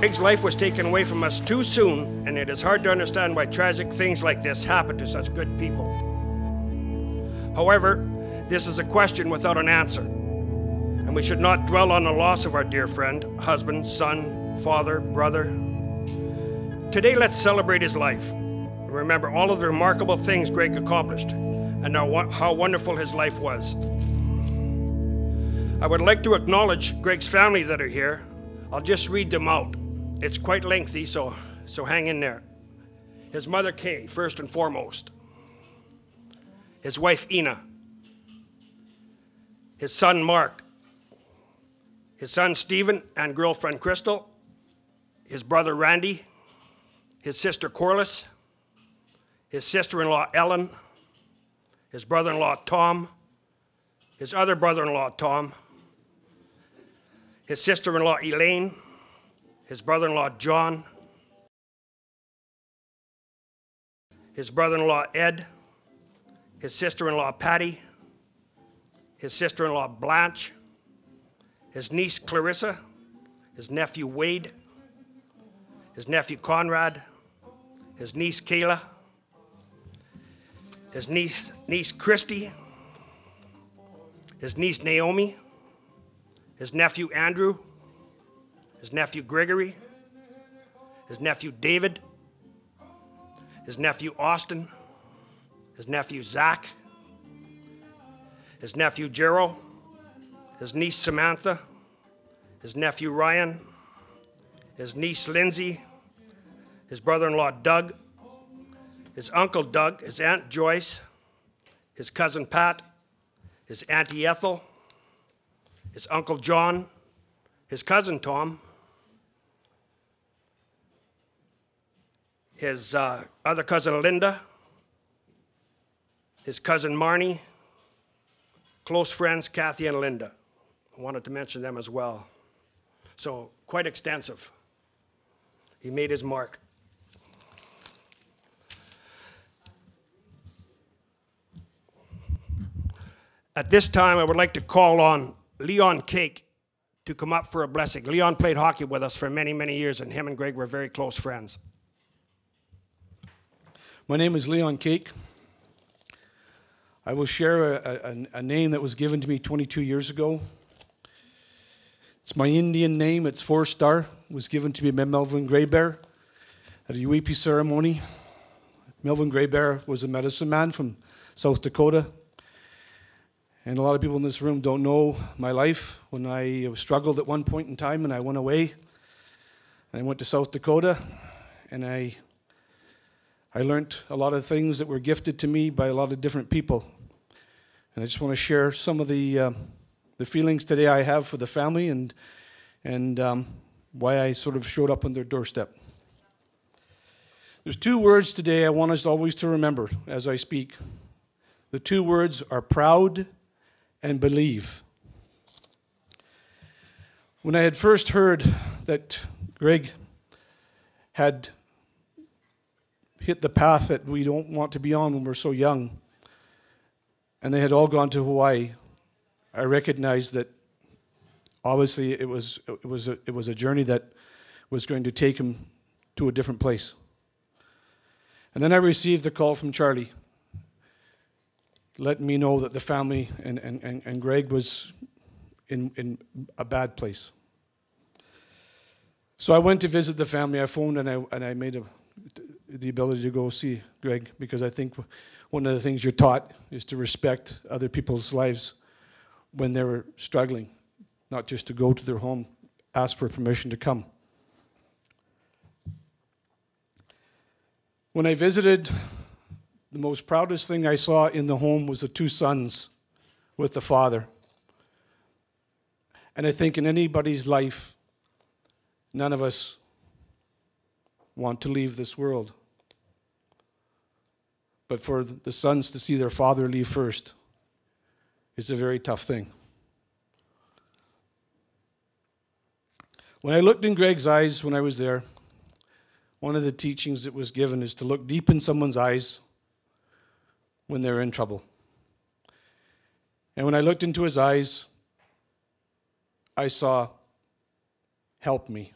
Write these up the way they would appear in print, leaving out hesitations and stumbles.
Greg's life was taken away from us too soon, and it is hard to understand why tragic things like this happen to such good people. However, this is a question without an answer, and we should not dwell on the loss of our dear friend, husband, son, father, brother. Today, let's celebrate his life and remember all of the remarkable things Greg accomplished and how wonderful his life was. I would like to acknowledge Greg's family that are here. I'll just read them out. It's quite lengthy, so hang in there. His mother, Kay, first and foremost. His wife, Ina. His son, Mark. His son, Stephen, and girlfriend, Crystal. His brother, Randy. His sister, Corliss. His sister-in-law, Ellen. His brother-in-law, Tom. His other brother-in-law, Tom. His sister-in-law, Elaine. His brother-in-law, John. His brother-in-law, Ed. His sister-in-law, Patty. His sister-in-law, Blanche. His niece, Clarissa. His nephew, Wade. His nephew, Conrad. His niece, Kayla. His niece, Christy. His niece, Naomi. His nephew, Andrew. His nephew, Gregory. His nephew, David. His nephew, Austin. His nephew, Zach. His nephew, Gerald. His niece, Samantha. His nephew, Ryan. His niece, Lindsay. His brother-in-law, Doug. His uncle, Doug. His aunt, Joyce. His cousin, Pat. His auntie, Ethel. His uncle, John. His cousin, Tom. His other cousin, Linda. His cousin, Marnie. Close friends, Kathy and Linda. I wanted to mention them as well. So, quite extensive. He made his mark. At this time, I would like to call on Leon Cake to come up for a blessing. Leon played hockey with us for many, many years, and him and Greg were very close friends. My name is Leon Cake. I will share a name that was given to me 22 years ago. It's my Indian name. It's 4-star. It was given to me by Melvin Graybear at a UEP ceremony. Melvin Graybear was a medicine man from South Dakota. And a lot of people in this room don't know my life. When I struggled at one point in time and I went away, and I went to South Dakota, and I learned a lot of things that were gifted to me by a lot of different people. And I just want to share some of the feelings today I have for the family and why I sort of showed up on their doorstep. There's two words today I want us always to remember as I speak. The two words are proud and believe. When I had first heard that Greg had hit the path that we don't want to be on when we're so young, and they had all gone to Hawaii, I recognized that obviously it was a journey that was going to take him to a different place. And then I received a call from Charlie, letting me know that the family and Greg was in a bad place. So I went to visit the family. I phoned and I made the ability to go see Greg, because I think one of the things you're taught is to respect other people's lives when they're struggling, not just to go to their home, ask for permission to come. When I visited, the most proudest thing I saw in the home was the two sons with the father. And I think in anybody's life, none of us want to leave this world. But for the sons to see their father leave first is a very tough thing. When I looked in Greg's eyes when I was there, one of the teachings that was given is to look deep in someone's eyes when they're in trouble. And when I looked into his eyes, I saw, help me.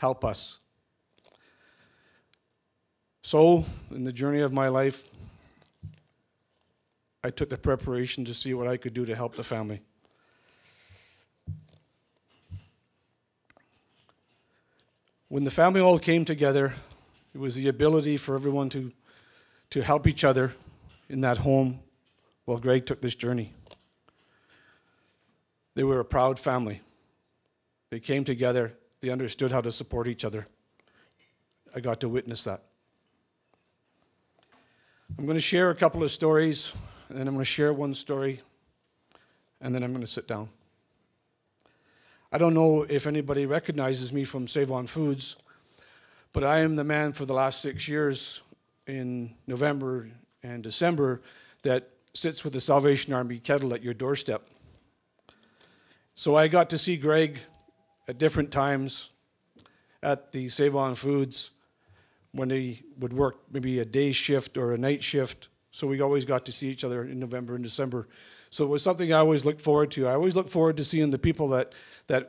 help us. So, in the journey of my life, I took the preparation to see what I could do to help the family. When the family all came together, it was the ability for everyone to help each other in that home while Greg took this journey. They were a proud family. They came together. They understood how to support each other. I got to witness that. I'm going to share a couple of stories, and then I'm going to share one story, and then I'm going to sit down. I don't know if anybody recognizes me from Save On Foods, but I am the man for the last 6 years in November and December that sits with the Salvation Army kettle at your doorstep. So I got to see Greg at different times at the Save On Foods when he would work maybe a day shift or a night shift. So we always got to see each other in November and December. So it was something I always looked forward to. I always look forward to seeing the people that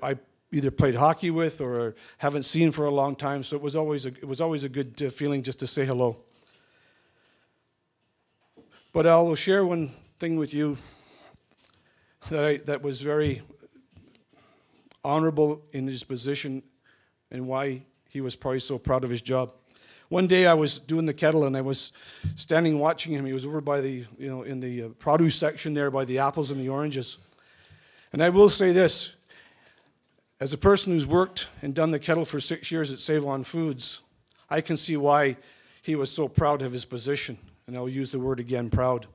I either played hockey with or haven't seen for a long time. So it was always a good feeling just to say hello. But I will share one thing with you that was very honorable in his position and why he was probably so proud of his job. One day I was doing the kettle and I was standing watching him. He was over by the, in the produce section there by the apples and the oranges. And I will say this, as a person who's worked and done the kettle for 6 years at Save On Foods, I can see why he was so proud of his position. And I'll use the word again, proud.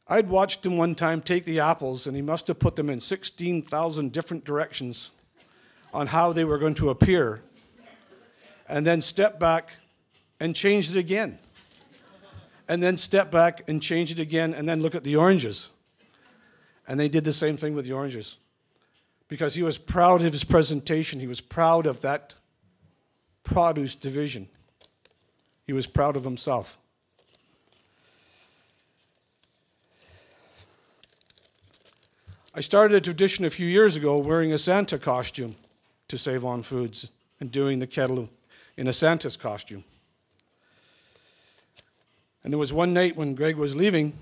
I'd watched him one time take the apples, and he must have put them in 16,000 different directions on how they were going to appear, and then step back and change it again. And then step back and change it again, and then look at the oranges. And they did the same thing with the oranges. Because he was proud of his presentation. He was proud of that produce division. He was proud of himself. I started a tradition a few years ago wearing a Santa costume to Save On Foods and doing the kettle in a Santa's costume. And there was one night when Greg was leaving,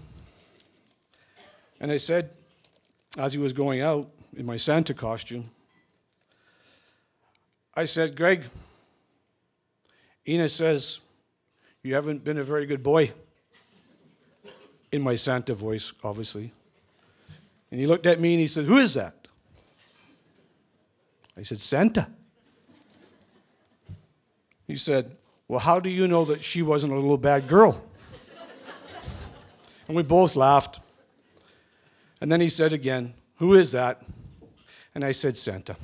and I said, as he was going out in my Santa costume, I said, Greg, Ina says, you haven't been a very good boy. In my Santa voice, obviously. And he looked at me and he said, who is that? I said, Santa. He said, well, how do you know that she wasn't a little bad girl? And we both laughed. And then he said again, who is that? And I said, Santa.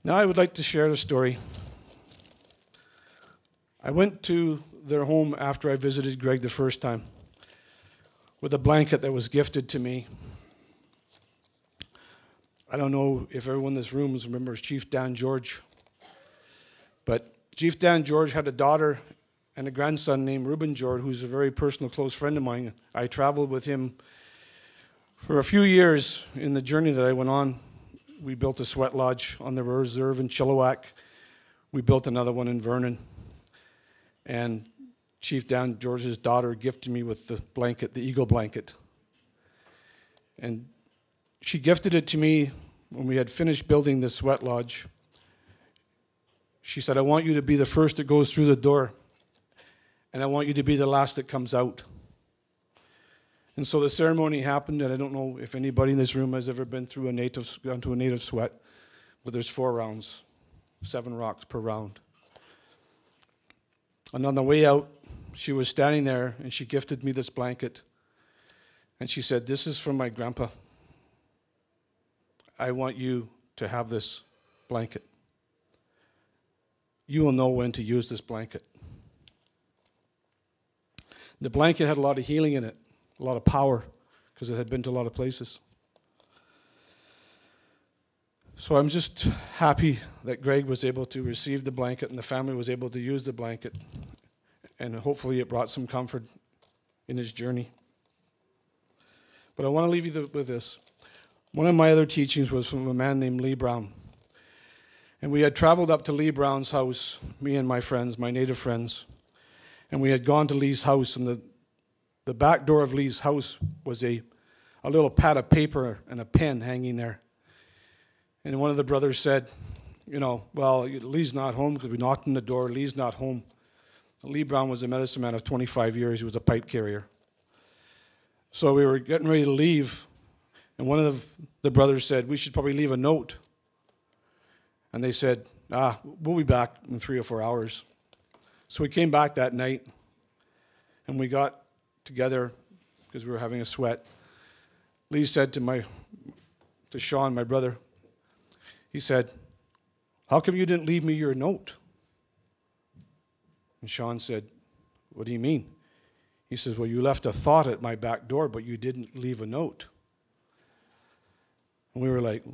Now I would like to share the story. I went to their home after I visited Greg the first time with a blanket that was gifted to me. I don't know if everyone in this room remembers Chief Dan George, but Chief Dan George had a daughter and a grandson named Reuben George, who's a very personal, close friend of mine. I traveled with him for a few years in the journey that I went on. We built a sweat lodge on the reserve in Chilliwack. We built another one in Vernon. And Chief Dan George's daughter gifted me with the blanket, the Eagle blanket. And she gifted it to me when we had finished building the sweat lodge. She said, I want you to be the first that goes through the door, and I want you to be the last that comes out. And so the ceremony happened, and I don't know if anybody in this room has ever been through gone to a native sweat, but there's 4 rounds, 7 rocks per round. And on the way out, she was standing there, and she gifted me this blanket. And she said, this is from my grandpa. I want you to have this blanket. You will know when to use this blanket. The blanket had a lot of healing in it, a lot of power, because it had been to a lot of places. So I'm just happy that Greg was able to receive the blanket and the family was able to use the blanket. And hopefully it brought some comfort in his journey. But I want to leave you with this. One of my other teachings was from a man named Lee Brown. And we had traveled up to Lee Brown's house, me and my friends, my native friends. And we had gone to Lee's house, and the back door of Lee's house was a little pad of paper and a pen hanging there. And one of the brothers said, you know, well, Lee's not home, because we knocked on the door. Lee's not home. Lee Brown was a medicine man of 25 years. He was a pipe carrier. So we were getting ready to leave, and one of the brothers said, we should probably leave a note. And they said, we'll be back in 3 or 4 hours. So we came back that night, and we got together because we were having a sweat. Lee said to Sean, my brother, he said, how come you didn't leave me your note? And Sean said, what do you mean? He says, well, you left a thought at my back door, but you didn't leave a note. And we were like,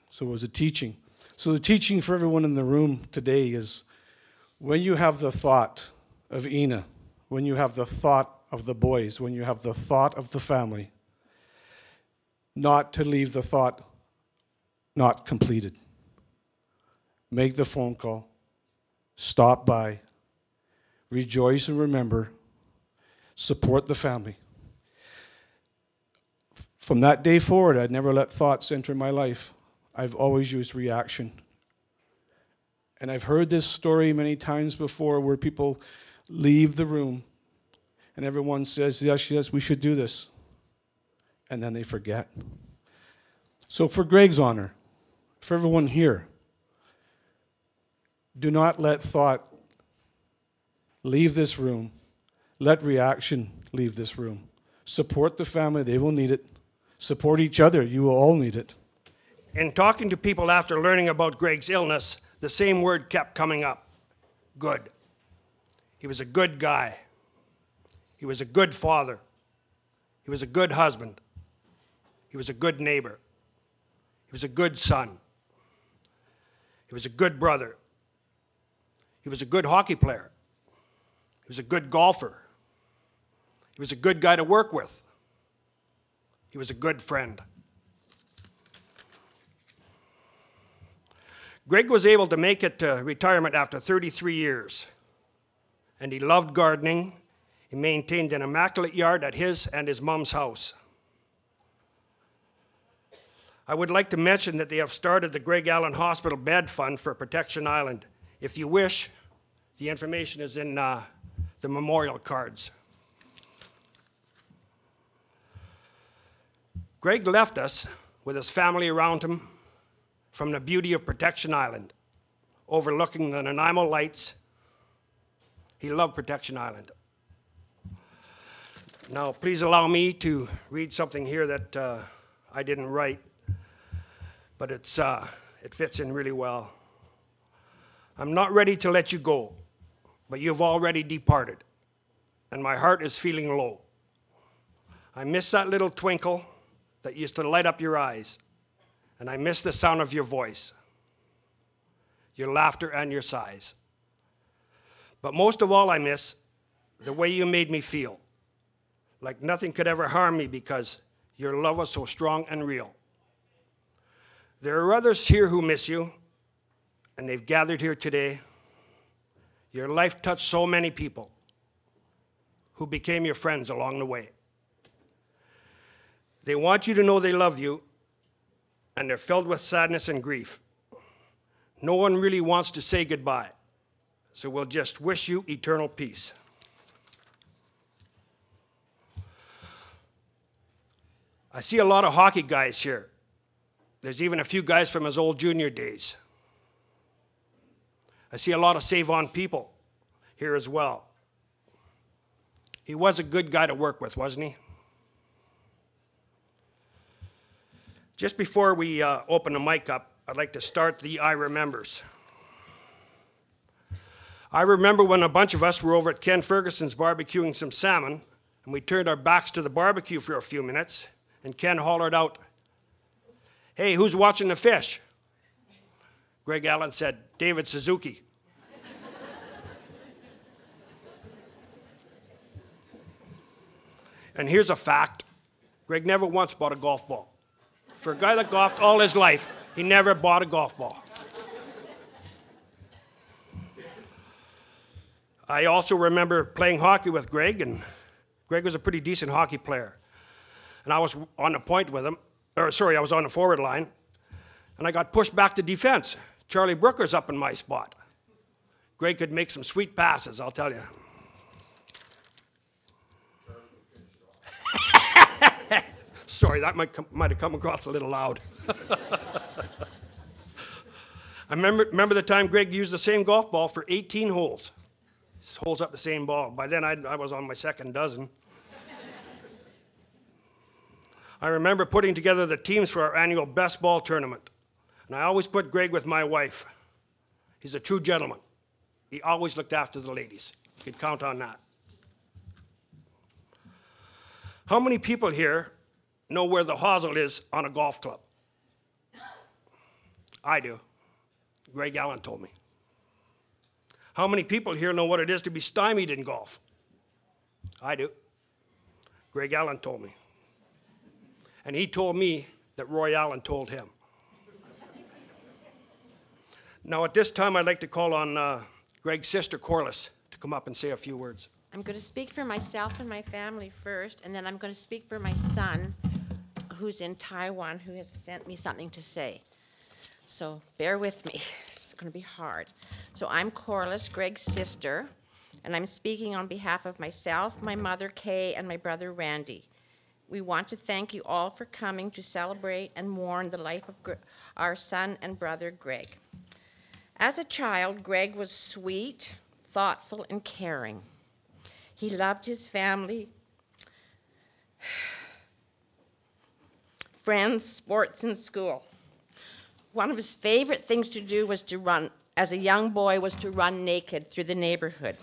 so it was a teaching. So the teaching for everyone in the room today is, when you have the thought of Ina, when you have the thought of the boys, when you have the thought of the family, not to leave the thought not completed. Make the phone call, stop by, rejoice and remember, support the family. From that day forward, I'd never let thoughts enter my life. I've always used reaction. And I've heard this story many times before where people leave the room and everyone says, yes, yes, we should do this. And then they forget. So for Greg's honor, for everyone here, do not let thought leave this room. Let reaction leave this room. Support the family. They will need it. Support each other. You will all need it. In talking to people after learning about Greg's illness, the same word kept coming up. Good. He was a good guy. He was a good father. He was a good husband. He was a good neighbor. He was a good son. He was a good brother. He was a good hockey player. He was a good golfer. He was a good guy to work with. He was a good friend. Greg was able to make it to retirement after 33 years, and he loved gardening. He maintained an immaculate yard at his and his mom's house. I would like to mention that they have started the Greg Allen Hospital Bed Fund for Protection Island. If you wish, the information is in the memorial cards. Greg left us with his family around him from the beauty of Protection Island, overlooking the Nanaimo lights. He loved Protection Island. Now, please allow me to read something here that I didn't write, but it fits in really well. I'm not ready to let you go, but you've already departed, and my heart is feeling low. I miss that little twinkle that used to light up your eyes, and I miss the sound of your voice, your laughter and your sighs. But most of all, I miss the way you made me feel, like nothing could ever harm me because your love was so strong and real. There are others here who miss you, and they've gathered here today. Your life touched so many people who became your friends along the way. They want you to know they love you, and they're filled with sadness and grief. No one really wants to say goodbye, so we'll just wish you eternal peace. I see a lot of hockey guys here. There's even a few guys from his old junior days. I see a lot of Save-On people here as well. He was a good guy to work with, wasn't he? Just before we open the mic up, I'd like to start the I Remembers. I remember when a bunch of us were over at Ken Ferguson's barbecuing some salmon, and we turned our backs to the barbecue for a few minutes, and Ken hollered out, "Hey, who's watching the fish?" Greg Allen said, "David Suzuki." And here's a fact. Greg never once bought a golf ball. For a guy that golfed all his life, he never bought a golf ball. I also remember playing hockey with Greg, and Greg was a pretty decent hockey player. And I was on the point with him, I was on the forward line, and I got pushed back to defense. Charlie Brooker's up in my spot. Greg could make some sweet passes, I'll tell you. Sorry, that might have come across a little loud. I remember the time Greg used the same golf ball for 18 holes. He holds up the same ball. By then, I was on my second dozen. I remember putting together the teams for our annual best ball tournament. And I always put Greg with my wife. He's a true gentleman. He always looked after the ladies. You could count on that. How many people here know where the hosel is on a golf club? I do. Greg Allen told me. How many people here know what it is to be stymied in golf? I do. Greg Allen told me. And he told me that Roy Allen told him. Now at this time, I'd like to call on Greg's sister, Corliss, to come up and say a few words. I'm going to speak for myself and my family first, and then I'm going to speak for my son, who's in Taiwan, who has sent me something to say. So bear with me. It's going to be hard. So I'm Corliss, Greg's sister, and I'm speaking on behalf of myself, my mother, Kay, and my brother, Randy. We want to thank you all for coming to celebrate and mourn the life of our son and brother, Greg. As a child, Greg was sweet, thoughtful, and caring. He loved his family, friends, sports, and school. One of his favorite things to do was to run, as a young boy, was to run naked through the neighborhood,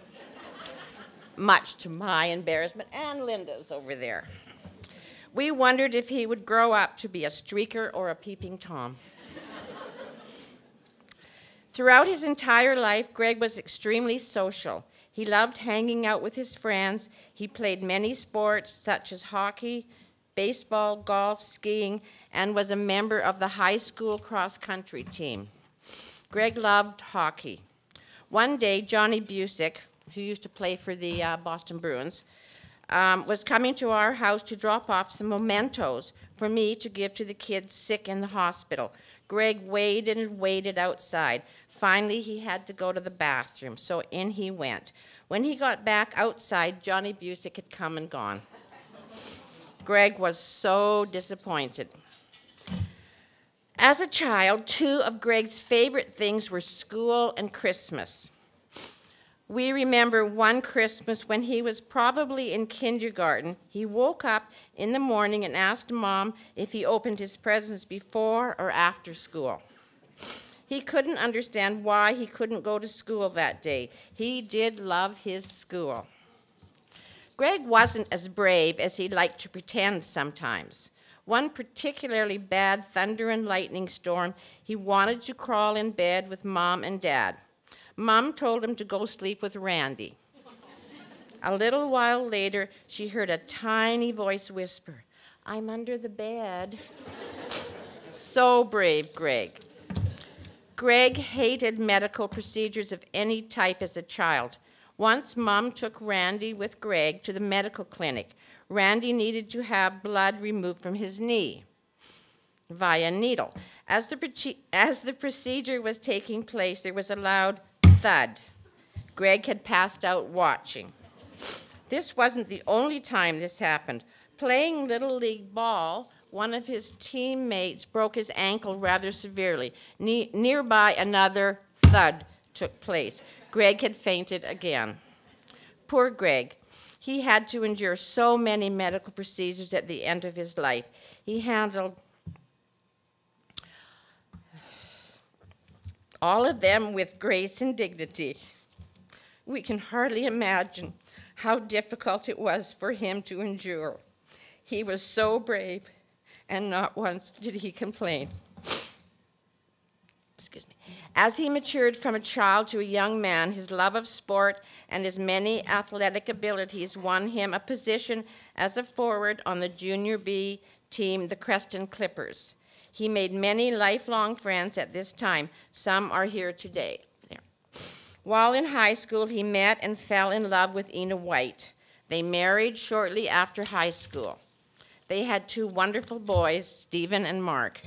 much to my embarrassment and Linda's over there. We wondered if he would grow up to be a streaker or a peeping Tom. Throughout his entire life, Greg was extremely social. He loved hanging out with his friends. He played many sports such as hockey, baseball, golf, skiing, and was a member of the high school cross-country team. Greg loved hockey. One day, Johnny Busick, who used to play for the Boston Bruins, was coming to our house to drop off some mementos for me to give to the kids sick in the hospital. Greg waited and waited outside. Finally, he had to go to the bathroom, so in he went. When he got back outside, Johnny Busick had come and gone. Greg was so disappointed. As a child, two of Greg's favorite things were school and Christmas. We remember one Christmas when he was probably in kindergarten. He woke up in the morning and asked Mom if he opened his presents before or after school. He couldn't understand why he couldn't go to school that day. He did love his school. Greg wasn't as brave as he liked to pretend sometimes. One particularly bad thunder and lightning storm, he wanted to crawl in bed with Mom and Dad. Mom told him to go sleep with Randy. A little while later, she heard a tiny voice whisper, "I'm under the bed." So brave, Greg. Greg hated medical procedures of any type as a child. Once, Mom took Randy with Greg to the medical clinic. Randy needed to have blood removed from his knee via needle. As the procedure was taking place, there was a loud thud. Greg had passed out watching. This wasn't the only time this happened. Playing Little League ball, one of his teammates broke his ankle rather severely. Nearby, another thud took place. Greg had fainted again. Poor Greg. He had to endure so many medical procedures at the end of his life. He handled all of them with grace and dignity. We can hardly imagine how difficult it was for him to endure. He was so brave, and not once did he complain. Excuse me. As he matured from a child to a young man, his love of sport and his many athletic abilities won him a position as a forward on the Junior B team, the Creston Clippers. He made many lifelong friends at this time. Some are here today. There. While in high school, he met and fell in love with Ina White. They married shortly after high school. They had 2 wonderful boys, Stephen and Mark.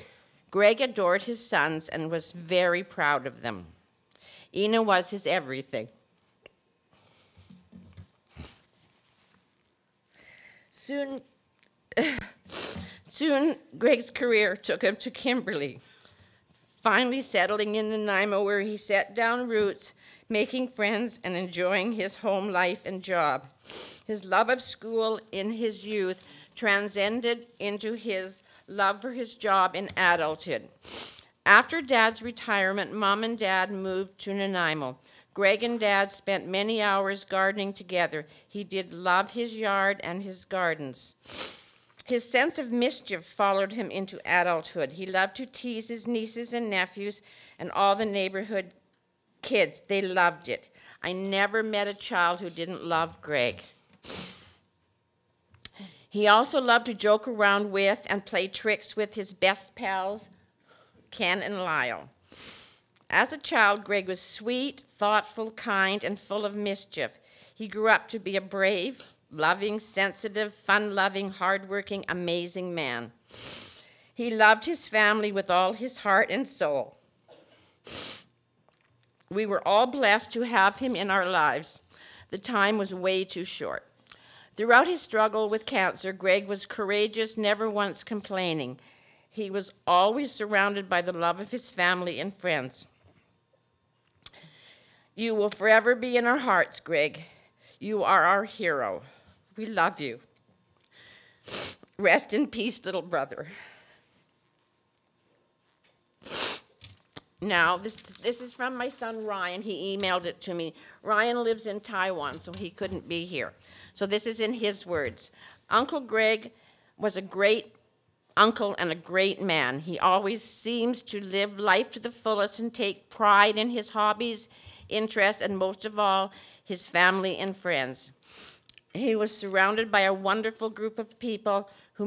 Greg adored his sons and was very proud of them. Ina was his everything. Soon, Greg's career took him to Kimberley, finally settling in Nanaimo, where he set down roots, making friends and enjoying his home life and job. His love of school in his youth transcended into his love for his job in adulthood. After Dad's retirement, Mom and Dad moved to Nanaimo. Greg and Dad spent many hours gardening together. He did love his yard and his gardens. His sense of mischief followed him into adulthood. He loved to tease his nieces and nephews and all the neighborhood kids. They loved it. I never met a child who didn't love Greg. He also loved to joke around with and play tricks with his best pals, Ken and Lyle. As a child, Greg was sweet, thoughtful, kind, and full of mischief. He grew up to be a brave, loving, sensitive, fun-loving, hard-working, amazing man. He loved his family with all his heart and soul. We were all blessed to have him in our lives. The time was way too short. Throughout his struggle with cancer, Greg was courageous, never once complaining. He was always surrounded by the love of his family and friends. You will forever be in our hearts, Greg. You are our hero. We love you. Rest in peace, little brother. Now, this is from my son, Ryan. He emailed it to me. Ryan lives in Taiwan, so he couldn't be here. So this is in his words. Uncle Greg was a great uncle and a great man. He always seems to live life to the fullest and take pride in his hobbies, interests, and most of all, his family and friends. He was surrounded by a wonderful group of people who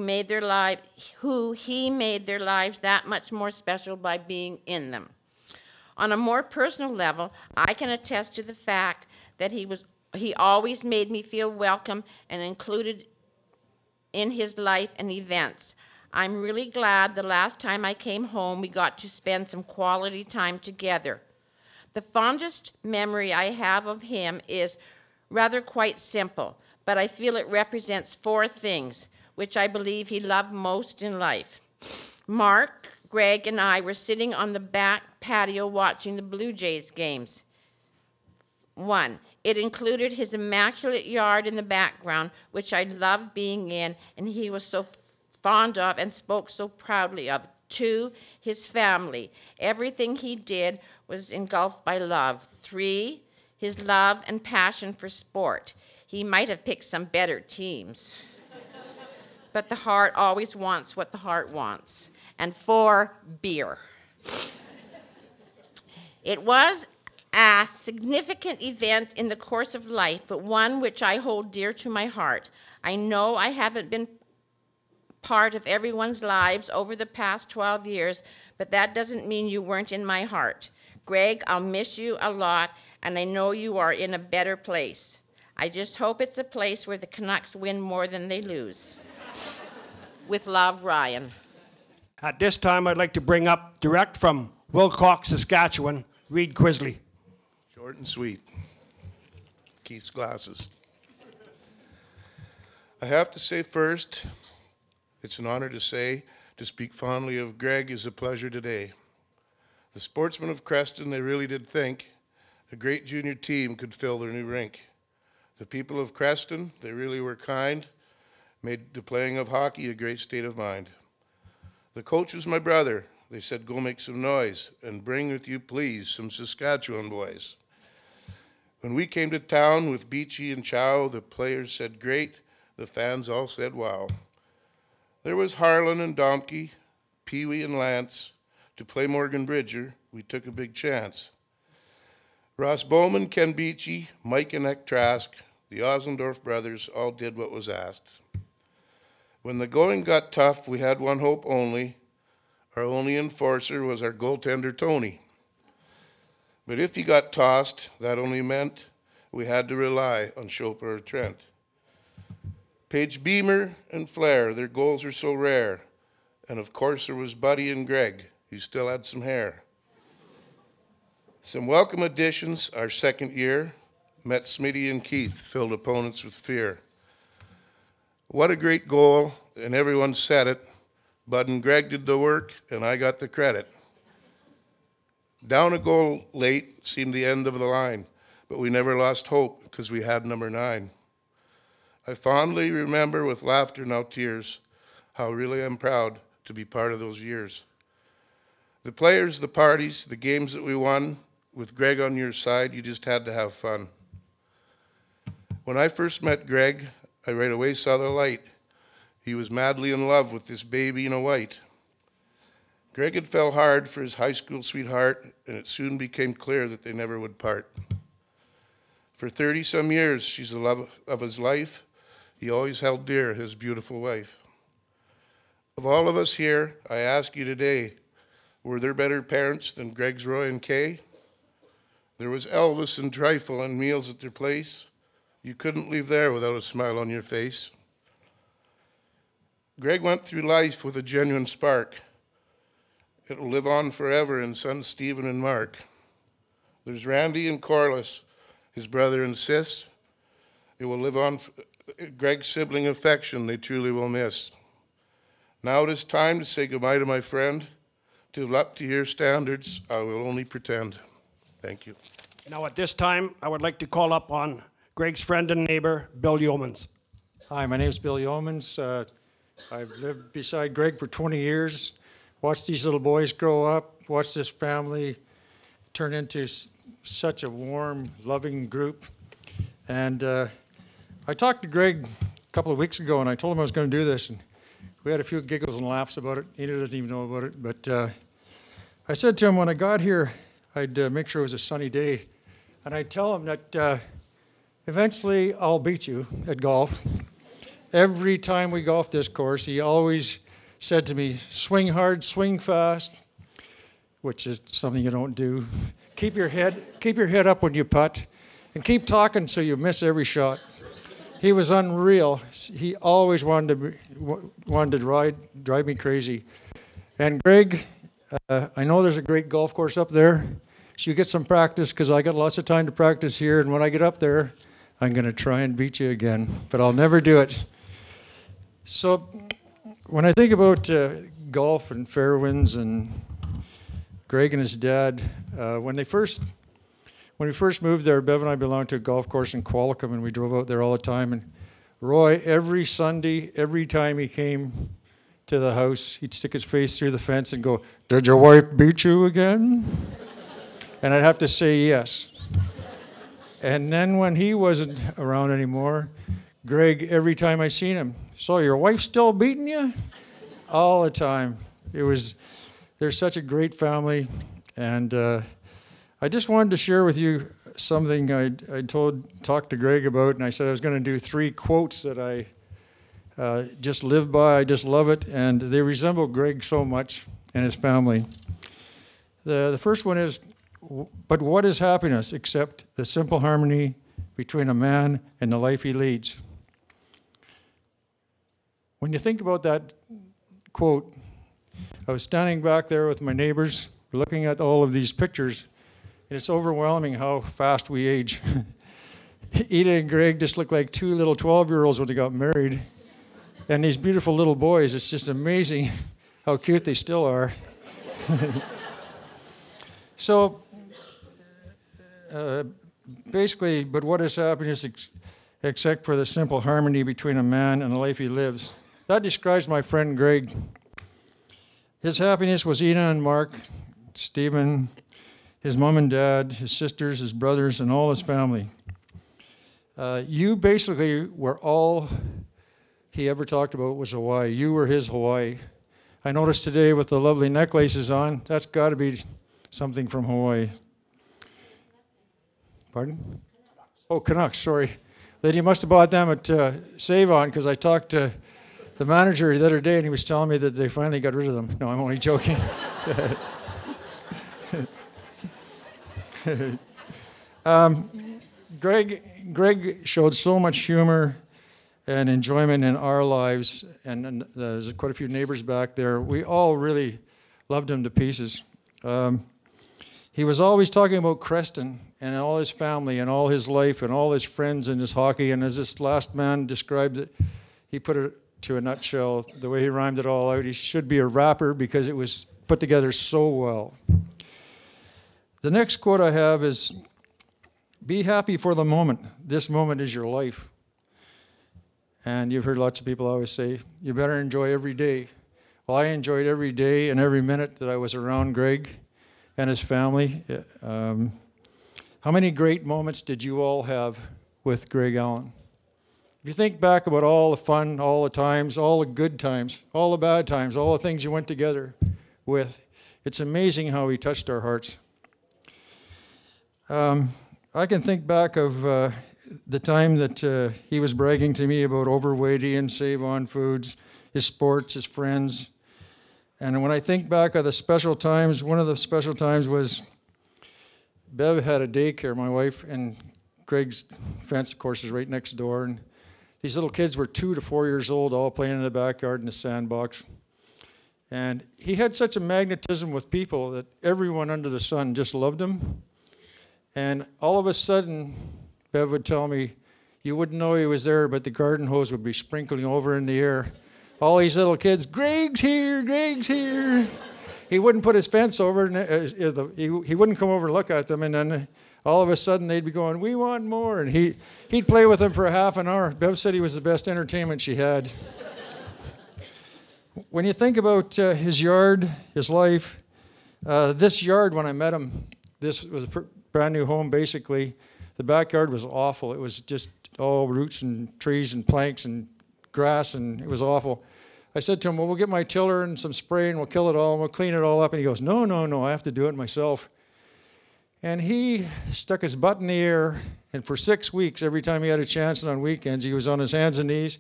he made their lives that much more special by being in them. On a more personal level, I can attest to the fact that he always made me feel welcome and included in his life and events. I'm really glad the last time I came home, we got to spend some quality time together. The fondest memory I have of him is rather quite simple, but I feel it represents 4 things, which I believe he loved most in life. Mark, Greg, and I were sitting on the back patio watching the Blue Jays games. 1, it included his immaculate yard in the background, which I loved being in, and he was so fond of and spoke so proudly of. 2, his family. Everything he did was engulfed by love. 3, his love and passion for sport. He might have picked some better teams. But the heart always wants what the heart wants. And 4, beer. It was a significant event in the course of life, but one which I hold dear to my heart. I know I haven't been part of everyone's lives over the past 12 years, but that doesn't mean you weren't in my heart. Greg, I'll miss you a lot, and I know you are in a better place. I just hope it's a place where the Canucks win more than they lose. With love, Ryan. At this time, I'd like to bring up, direct from Wilcox, Saskatchewan, Reed Quisley. Short and sweet. Keith's glasses. I have to say first, it's an honor to speak fondly of Greg is a pleasure today. The sportsmen of Creston, they really did think a great junior team could fill their new rink. The people of Creston, they really were kind, made the playing of hockey a great state of mind. The coach was my brother. They said, go make some noise and bring with you, please, some Saskatchewan boys. When we came to town with Beachy and Chow, the players said great, the fans all said wow. There was Harlan and Domke, Pee-wee and Lance. To play Morgan Bridger, we took a big chance. Ross Bowman, Ken Beachy, Mike and Eck Trask, the Oslendorf brothers all did what was asked. When the going got tough, we had one hope only. Our only enforcer was our goaltender, Tony. But if he got tossed, that only meant we had to rely on Chopin or Trent. Paige Beamer and Flair, their goals were so rare. And of course there was Buddy and Greg, who still had some hair. Some welcome additions our second year. Met Smitty and Keith, filled opponents with fear. What a great goal, and everyone said it. Bud and Greg did the work, and I got the credit. Down a goal late seemed the end of the line, but we never lost hope because we had number 9. I fondly remember with laughter, now tears, how really I'm proud to be part of those years. The players, the parties, the games that we won, with Greg on your side, you just had to have fun. When I first met Greg, I right away saw the light. He was madly in love with this baby in a white. Greg had fell hard for his high school sweetheart, and it soon became clear that they never would part. For 30-some years, she's the love of his life. He always held dear his beautiful wife. Of all of us here, I ask you today, were there better parents than Greg's Roy and Kay? There was Elvis and trifle and meals at their place. You couldn't leave there without a smile on your face. Greg went through life with a genuine spark. It will live on forever in sons Stephen and Mark. There's Randy and Corliss, his brother and sis. It will live on, Greg's sibling affection they truly will miss. Now it is time to say goodbye to my friend. To live up to your standards, I will only pretend. Thank you. Now at this time, I would like to call up on Greg's friend and neighbor, Bill Yeomans. Hi, my name is Bill Yeomans. I've lived beside Greg for 20 years, watched these little boys grow up, watched this family turn into such a warm, loving group. And I talked to Greg a couple of weeks ago, and I told him I was going to do this, and we had a few giggles and laughs about it. He doesn't even know about it. But I said to him when I got here, I'd make sure it was a sunny day, and I'd tell him that eventually I'll beat you at golf. Every time we golfed this course, he always said to me, swing hard, swing fast, which is something you don't do. Keep your head up when you putt, and keep talking so you miss every shot. He was unreal. He always wanted to drive me crazy. And Greg, I know there's a great golf course up there, so you get some practice, because I got lots of time to practice here, and when I get up there, I'm going to try and beat you again, but I'll never do it. So when I think about golf and Fairwinds and Greg and his dad, when we first moved there, Bev and I belonged to a golf course in Qualicum, and we drove out there all the time. And Roy, every Sunday, every time he came to the house, he'd stick his face through the fence and go, "Did your wife beat you again?" And I'd have to say yes. And then when he wasn't around anymore, Greg, every time I seen him, "So your wife's still beating you?" All the time. They're such a great family. And I just wanted to share with you something I talked to Greg about, and I said I was going to do 3 quotes that I just live by. I just love it, and they resemble Greg so much and his family. The first one is, "But what is happiness except the simple harmony between a man and the life he leads?" When you think about that quote, I was standing back there with my neighbors, looking at all of these pictures, and it's overwhelming how fast we age. Ida and Greg just look like 2 little 12-year-olds when they got married. And these beautiful little boys, it's just amazing how cute they still are. So, basically, but what is happiness except for the simple harmony between a man and the life he lives? That describes my friend Greg. His happiness was Ina and Mark, Stephen, his mom and dad, his sisters, his brothers, and all his family. You basically were all he ever talked about was Hawaii. You were his Hawaii. I noticed today with the lovely necklaces on, that's got to be something from Hawaii. Pardon? Oh, Canucks, sorry. That he must have bought them at Save-On, because I talked to the manager the other day, and he was telling me that they finally got rid of them. No, I'm only joking. Greg showed so much humor and enjoyment in our lives, and there's quite a few neighbors back there. We all really loved him to pieces. He was always talking about Creston and all his family and all his life and all his friends and his hockey, and as this last man described it, he put it to a nutshell, the way he rhymed it all out. He should be a rapper because it was put together so well. The next quote I have is, "Be happy for the moment. This moment is your life." And you've heard lots of people always say, you better enjoy every day. Well, I enjoyed every day and every minute that I was around Greg and his family. How many great moments did you all have with Greg Allen? If you think back about all the fun, all the times, all the good times, all the bad times, all the things you went together with, it's amazing how he touched our hearts. I can think back of the time that he was bragging to me about overweight and Save On Foods, his sports, his friends. And when I think back of the special times, one of the special times was Bev had a daycare, my wife, and Greg's fence, of course, is right next door. And these little kids were 2 to 4 years old, all playing in the backyard in the sandbox. And he had such a magnetism with people that everyone under the sun just loved him. And all of a sudden, Bev would tell me, you wouldn't know he was there, but the garden hose would be sprinkling over in the air. All these little kids, Greg's here, Greg's here. He wouldn't put his fence over, and he wouldn't come over and look at them, and then all of a sudden they'd be going, we want more, and he'd play with them for a half an hour. Bev said he was the best entertainment she had. When you think about his yard, his life, this yard, when I met him, this was a brand new home, basically. The backyard was awful. It was just all roots and trees and planks and grass, and it was awful. I said to him, well, we'll get my tiller and some spray, and we'll kill it all, and we'll clean it all up. And he goes, no, no, no, I have to do it myself. And he stuck his butt in the air, and for 6 weeks, every time he had a chance and on weekends, he was on his hands and knees,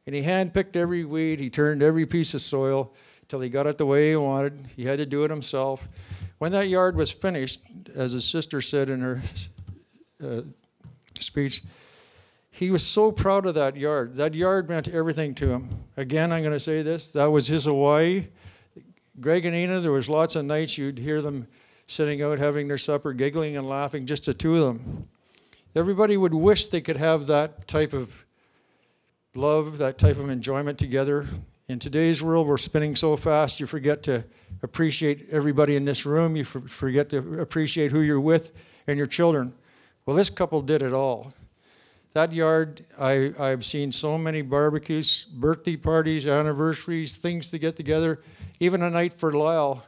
and he hand-picked every weed. He turned every piece of soil till he got it the way he wanted. He had to do it himself. When that yard was finished, as his sister said in her speech, he was so proud of that yard. That yard meant everything to him. Again, I'm going to say this, that was his Hawaii. Greg and Ina, there was lots of nights you'd hear them sitting out having their supper, giggling and laughing, just the two of them. Everybody would wish they could have that type of love, that type of enjoyment together. In today's world, we're spinning so fast, you forget to appreciate everybody in this room. You forget to appreciate who you're with and your children. Well, this couple did it all. That yard, I've seen so many barbecues, birthday parties, anniversaries, things to get together, even a night for Lyle.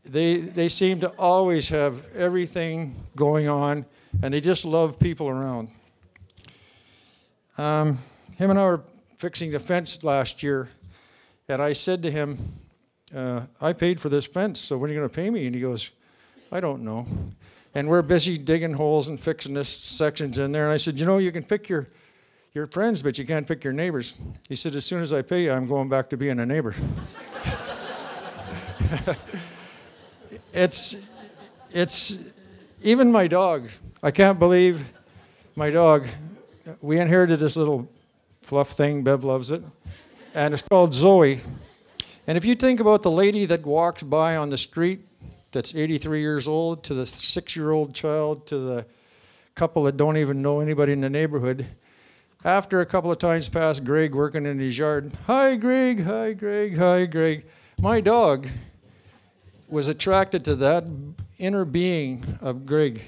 They seem to always have everything going on, and they just love people around. Him and I were fixing the fence last year, and I said to him, I paid for this fence, so when are you going to pay me? And he goes, I don't know. And we're busy digging holes and fixing this sections in there. And I said, you know, you can pick your friends, but you can't pick your neighbors. He said, as soon as I pay you, I'm going back to being a neighbor. It's even my dog. I can't believe my dog. We inherited this little fluff thing. Bev loves it. And it's called Zoe. And if you think about the lady that walks by on the street that's 83 years old, to the 6-year-old child, to the couple that don't even know anybody in the neighborhood, after a couple of times past Greg working in his yard, hi Greg, hi Greg, hi Greg. My dog was attracted to that inner being of Greg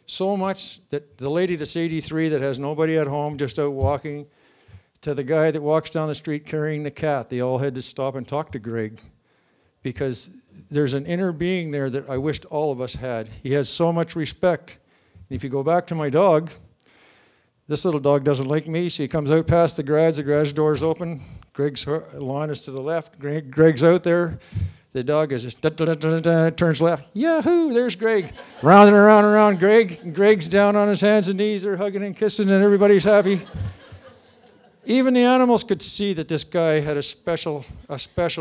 so much that the lady that's 83 that has nobody at home, just out walking, to the guy that walks down the street carrying the cat, they all had to stop and talk to Greg because there's an inner being there that I wished all of us had. He has so much respect. And if you go back to my dog, this little dog doesn't like me, so he comes out past the garage door's open, Greg's lawn is to the left, Greg's out there, the dog is just turns left, yahoo, there's Greg. Round and around and around Greg, and Greg's down on his hands and knees, they're hugging and kissing and everybody's happy. Even the animals could see that this guy had a special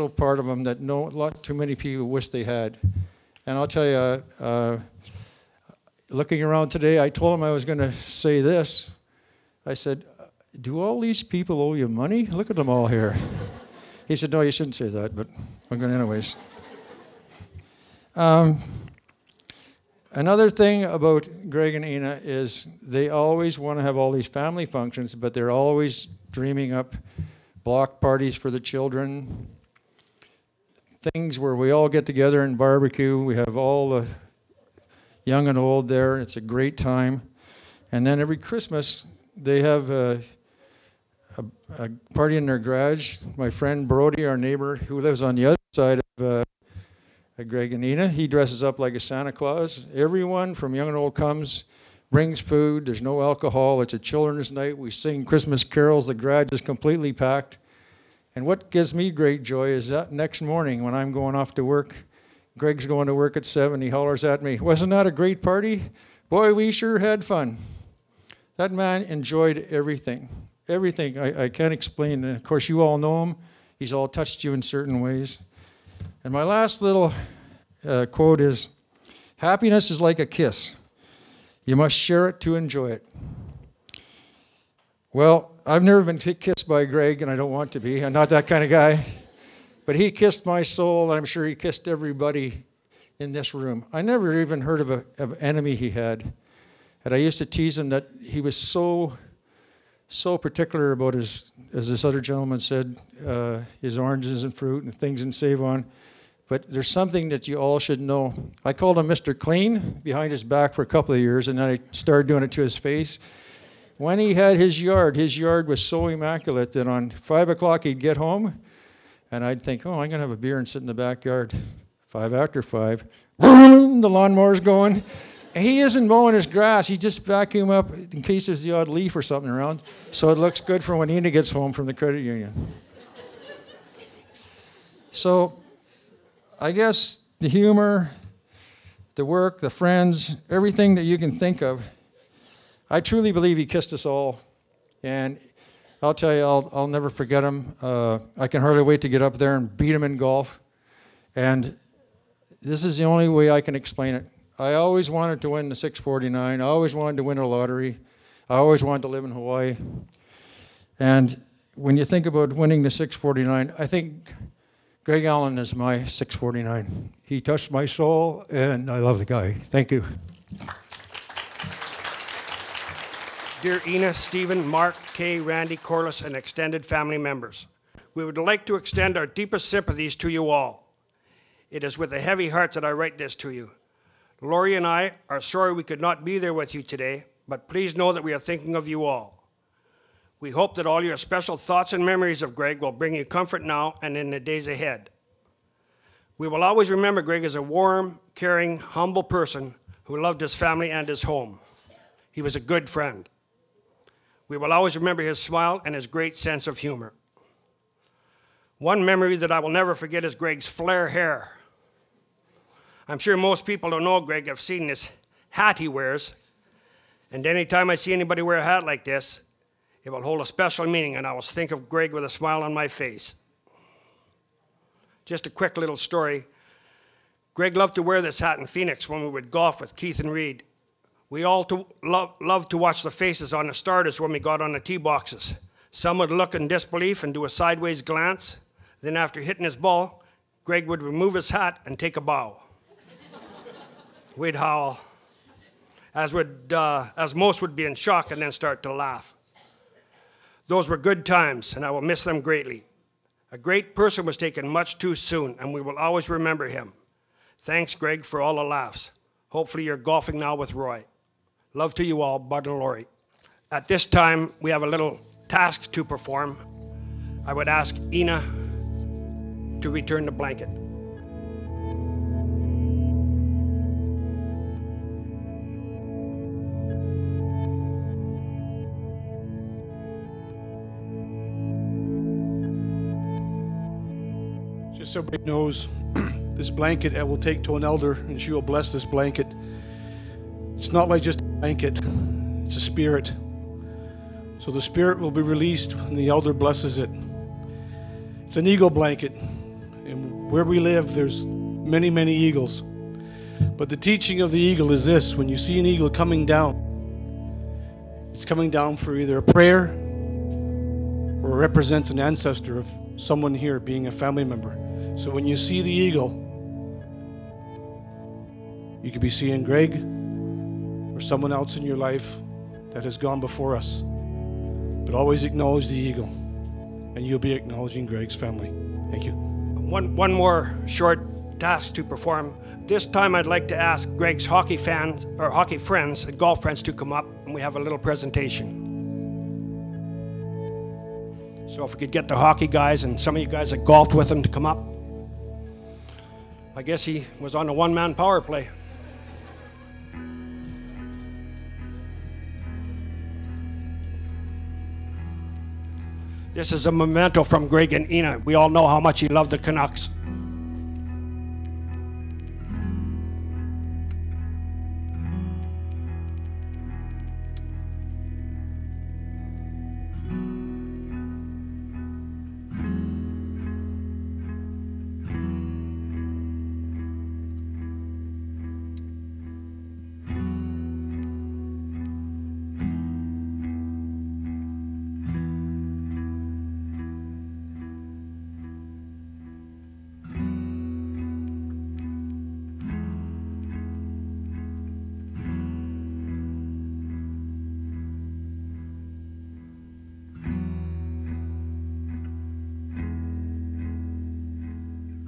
part of him that not too many people wish they had. And I'll tell you, looking around today, I told him I was going to say this. I said, do all these people owe you money? Look at them all here. He said, no, you shouldn't say that, but I'm going to anyways. Another thing about Greg and Ina is they always want to have all these family functions, but they're always dreaming up block parties for the children, things where we all get together and barbecue. We have all the young and old there. It's a great time. And then every Christmas, they have a party in their garage. My friend Brody, our neighbor, who lives on the other side of Greg and Ina, he dresses up like a Santa Claus. Everyone from young and old comes, brings food. There's no alcohol. It's a children's night. We sing Christmas carols. The garage is completely packed. And what gives me great joy is that next morning when I'm going off to work, Greg's going to work at 7. He hollers at me, wasn't that a great party? Boy, we sure had fun. That man enjoyed everything. Everything. I can't explain. And of course, you all know him. He's all touched you in certain ways. And my last little quote is, happiness is like a kiss. You must share it to enjoy it. Well, I've never been kissed by Greg, and I don't want to be. I'm not that kind of guy. But he kissed my soul, and I'm sure he kissed everybody in this room. I never even heard of an enemy he had. And I used to tease him that he was so particular about his, as this other gentleman said, his oranges and fruit and things in Save-On. But there's something that you all should know. I called him Mr. Clean behind his back for a couple of years, and then I started doing it to his face. When he had his yard was so immaculate that on 5 o'clock he'd get home, and I'd think, oh, I'm going to have a beer and sit in the backyard. 5 after 5, the lawnmower's going. And he isn't mowing his grass. He just vacuum up in case there's the odd leaf or something around, so it looks good for when Ina gets home from the credit union. So I guess the humor, the work, the friends, everything that you can think of, I truly believe he kissed us all. And I'll tell you, I'll never forget him. I can hardly wait to get up there and beat him in golf. And this is the only way I can explain it. I always wanted to win the 649. I always wanted to win a lottery. I always wanted to live in Hawaii. And when you think about winning the 649, I think Greg Allen is my 649. He touched my soul, and I love the guy. Thank you. Dear Ina, Stephen, Mark, Kay, Randy, Corliss, and extended family members, we would like to extend our deepest sympathies to you all. It is with a heavy heart that I write this to you. Lori and I are sorry we could not be there with you today, but please know that we are thinking of you all. We hope that all your special thoughts and memories of Greg will bring you comfort now and in the days ahead. We will always remember Greg as a warm, caring, humble person who loved his family and his home. He was a good friend. We will always remember his smile and his great sense of humor. One memory that I will never forget is Greg's flare hair. I'm sure most people who know Greg have seen this hat he wears, and anytime I see anybody wear a hat like this, it will hold a special meaning, and I will think of Greg with a smile on my face. Just a quick little story. Greg loved to wear this hat in Phoenix when we would golf with Keith and Reed. We all loved to watch the faces on the starters when we got on the tee boxes. Some would look in disbelief and do a sideways glance. Then after hitting his ball, Greg would remove his hat and take a bow. We'd howl, as most would be in shock and then start to laugh. Those were good times, and I will miss them greatly. A great person was taken much too soon, and we will always remember him. Thanks, Greg, for all the laughs. Hopefully you're golfing now with Roy. Love to you all, Bud and Lori. At this time, we have a little task to perform. I would ask Ina to return the blanket. Just so everybody knows, this blanket I will take to an elder, and she will bless this blanket. It's not like just a blanket, it's a spirit. So the Spirit will be released when the elder blesses it. It's an eagle blanket. And where we live, there's many, many eagles. But the teaching of the eagle is this: when you see an eagle coming down, it's coming down for either a prayer or represents an ancestor of someone here being a family member. So when you see the eagle, you could be seeing Greg or someone else in your life that has gone before us. But always acknowledge the eagle, and you'll be acknowledging Greg's family. Thank you. One more short task to perform. This time I'd like to ask Greg's hockey fans, or hockey friends and golf friends, to come up, and we have a little presentation. So if we could get the hockey guys and some of you guys that golfed with him to come up. I guess he was on a one-man power play. This is a memento from Greg and Ina. We all know how much he loved the Canucks.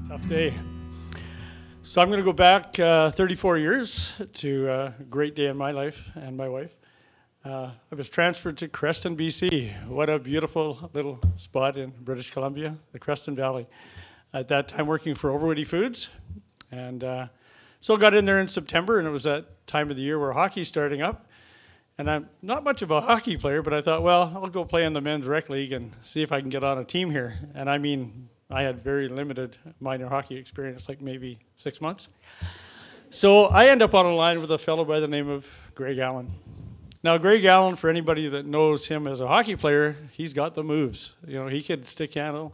Tough day. So I'm going to go back 34 years to a great day in my life and my wife. I was transferred to Creston, BC. What a beautiful little spot in British Columbia, the Creston Valley. At that time working for Overwoody Foods. And so got in there in September, and it was that time of the year where hockey's starting up. And I'm not much of a hockey player, but I thought, well, I'll go play in the men's rec league and see if I can get on a team here. And I mean, I had very limited minor hockey experience, like maybe 6 months. So I end up on a line with a fellow by the name of Greg Allen. Now, Greg Allen, for anybody that knows him as a hockey player, he's got the moves. You know, he can stick handle.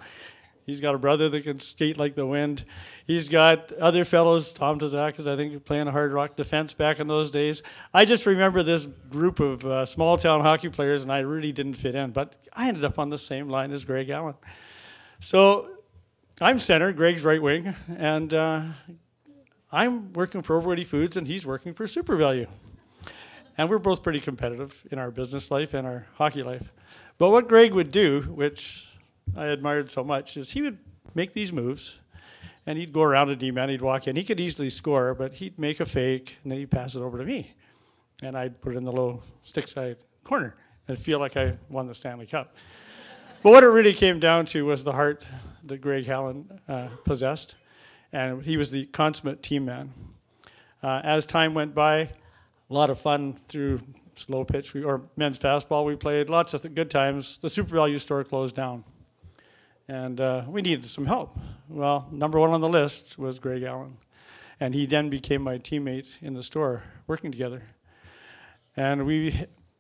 He's got a brother that can skate like the wind. He's got other fellows, Tom Tazakis, I think, playing hard rock defense back in those days. I just remember this group of small-town hockey players, and I really didn't fit in. But I ended up on the same line as Greg Allen. So I'm center, Greg's right wing, and I'm working for Overwoody Foods, and he's working for Super Value. And we're both pretty competitive in our business life and our hockey life. But what Greg would do, which I admired so much, is he would make these moves, and he'd go around a D-man, he'd walk in. He could easily score, but he'd make a fake, and then he'd pass it over to me. And I'd put it in the low stick side corner and feel like I won the Stanley Cup. But what it really came down to was the heart that Greg Allen possessed, and he was the consummate team man. As time went by, a lot of fun through slow pitch or men's fastball we played, lots of good times. The Super Value store closed down, and we needed some help. Well, number one on the list was Greg Allen, and he then became my teammate in the store, working together. And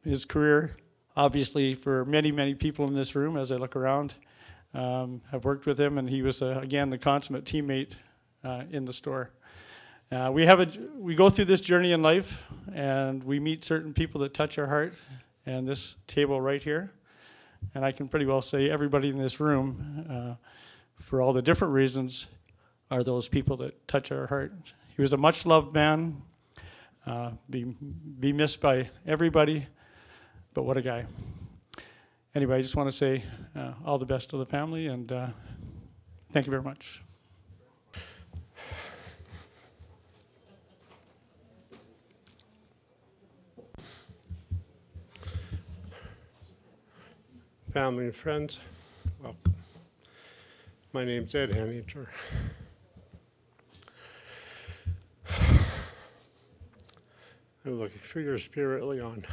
his career, obviously, for many, many people in this room, as I look around, have worked with him, and he was, again, the consummate teammate in the store. We go through this journey in life, and we meet certain people that touch our heart, and this table right here, and I can pretty well say everybody in this room, for all the different reasons, are those people that touch our heart. He was a much-loved man, be missed by everybody, but what a guy. Anyway, I just want to say all the best to the family, and thank you very much. Family and friends, welcome. My name's Ed Henninger. I'm looking for your spirit, Leon.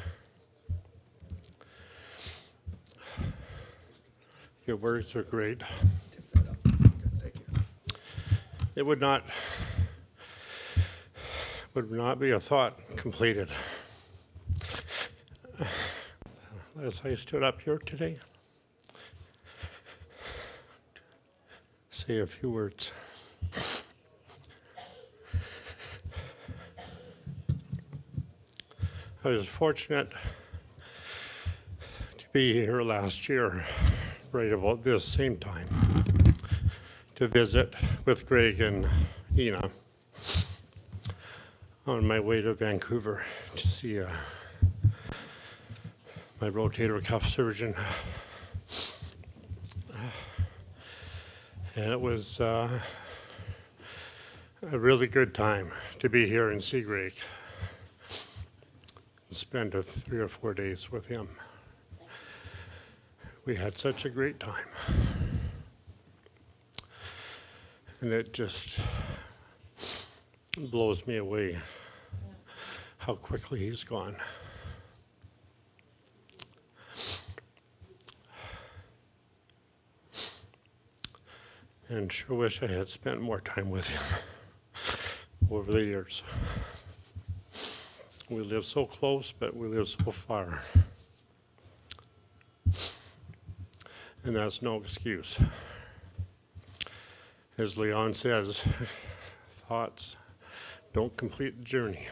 Your words are great. Thank you. It would not be a thought completed. as I stood up here today, say a few words. I was fortunate to be here last year, right about this same time, to visit with Greg and Ina on my way to Vancouver to see my rotator cuff surgeon. And it was a really good time to be here and see Greg and spend 3 or 4 days with him. We had such a great time. And it just blows me away how quickly he's gone. And sure wish I had spent more time with him over the years. We live so close, but we live so far. And that's no excuse. As Leon says, thoughts don't complete the journey.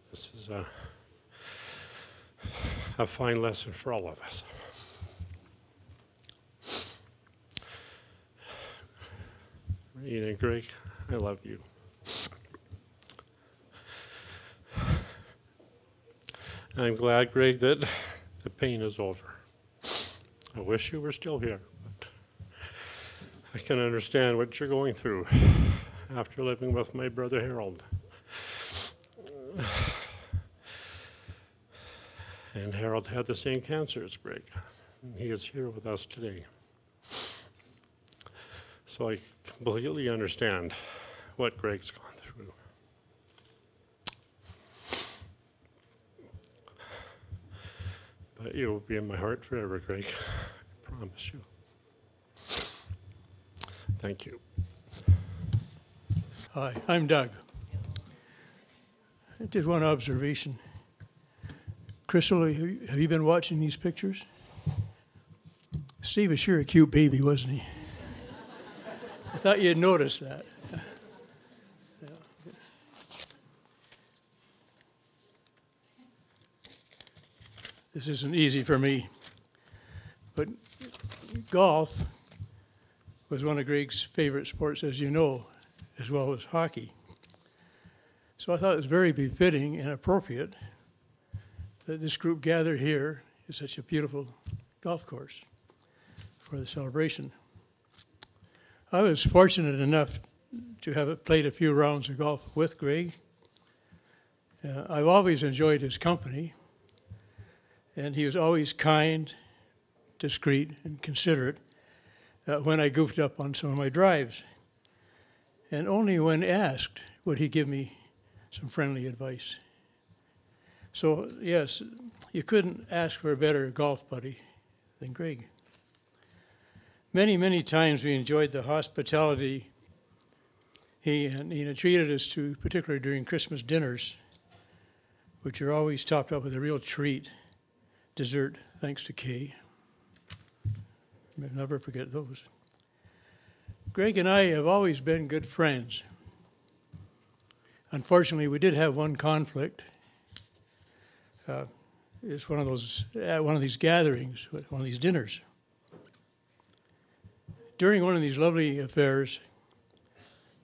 This is a fine lesson for all of us. Ina and Greg, I love you. I'm glad, Greg, that the pain is over. I wish you were still here, but I can understand what you're going through after living with my brother Harold. And Harold had the same cancer as Greg. He is here with us today. So I completely understand what Greg's gone through. But you will be in my heart forever, Greg. I promise you. Thank you. Hi, I'm Doug. Just one observation. Crystal, have you been watching these pictures? Steve was sure a cute baby, wasn't he? I thought you'd noticed that. Yeah. This isn't easy for me, but golf was one of Greg's favorite sports, as you know, as well as hockey. So I thought it was very befitting and appropriate that this group gathered here at such a beautiful golf course for the celebration. I was fortunate enough to have played a few rounds of golf with Greg. I've always enjoyed his company, and he was always kind, discreet, and considerate when I goofed up on some of my drives. And only when asked would he give me some friendly advice. So, yes, you couldn't ask for a better golf buddy than Greg. Many, many times we enjoyed the hospitality he treated us to, particularly during Christmas dinners, which are always topped up with a real treat, dessert, thanks to Kay. I'll never forget those. Greg and I have always been good friends. Unfortunately, we did have one conflict. It's one of these gatherings, one of these dinners. During one of these lovely affairs,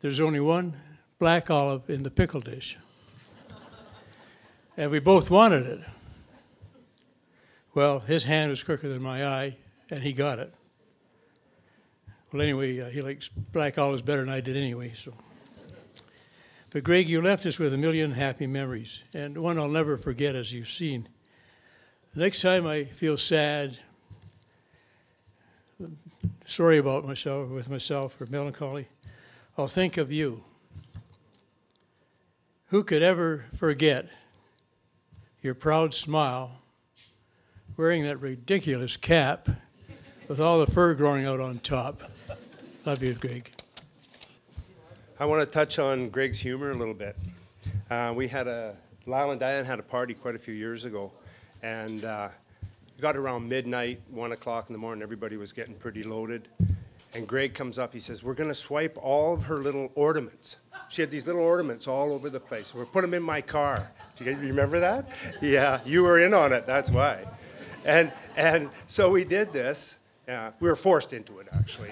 there's only one black olive in the pickle dish. And we both wanted it. Well, his hand was quicker than my eye, and he got it. Well, anyway, he likes black olives better than I did anyway, so. But Greg, you left us with a million happy memories, and one I'll never forget, as you've seen. The next time I feel sad, sorry about myself, or melancholy, I'll think of you. Who could ever forget your proud smile, wearing that ridiculous cap with all the fur growing out on top? Love you, Greg. I want to touch on Greg's humor a little bit. We had a Lyle and Diane had a party quite a few years ago, and it got around midnight, 1 o'clock in the morning, everybody was getting pretty loaded. And Greg comes up, he says, we're gonna swipe all of her little ornaments. She had these little ornaments all over the place. We'll put them in my car. Do you remember that? Yeah, you were in on it, that's why. And so we did this. We were forced into it, actually.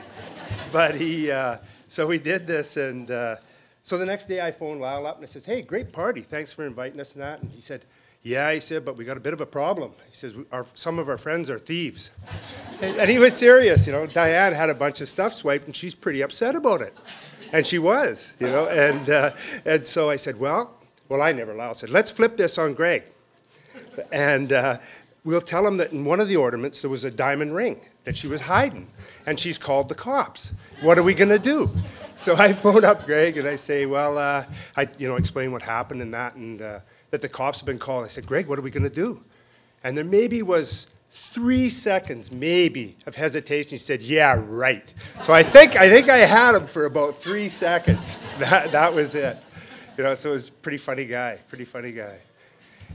But so we did this, and so the next day I phoned Lyle up and I says, hey, great party, thanks for inviting us and that. And he said, yeah, he said, but we got a bit of a problem. He says, some of our friends are thieves. And he was serious, you know. Diane had a bunch of stuff swiped, and she's pretty upset about it. And she was, you know. And so I said, well, I never Lyle said, let's flip this on Greg. And we'll tell him that in one of the ornaments there was a diamond ring that she was hiding, and she's called the cops. What are we going to do? So I phone up Greg, and I say, well, I explain what happened and that, and that the cops have been called. I said, Greg, what are we going to do? And there maybe was 3 seconds, maybe, of hesitation. He said, yeah, right. So I think I had him for about 3 seconds. That was it. You know, so it was a pretty funny guy.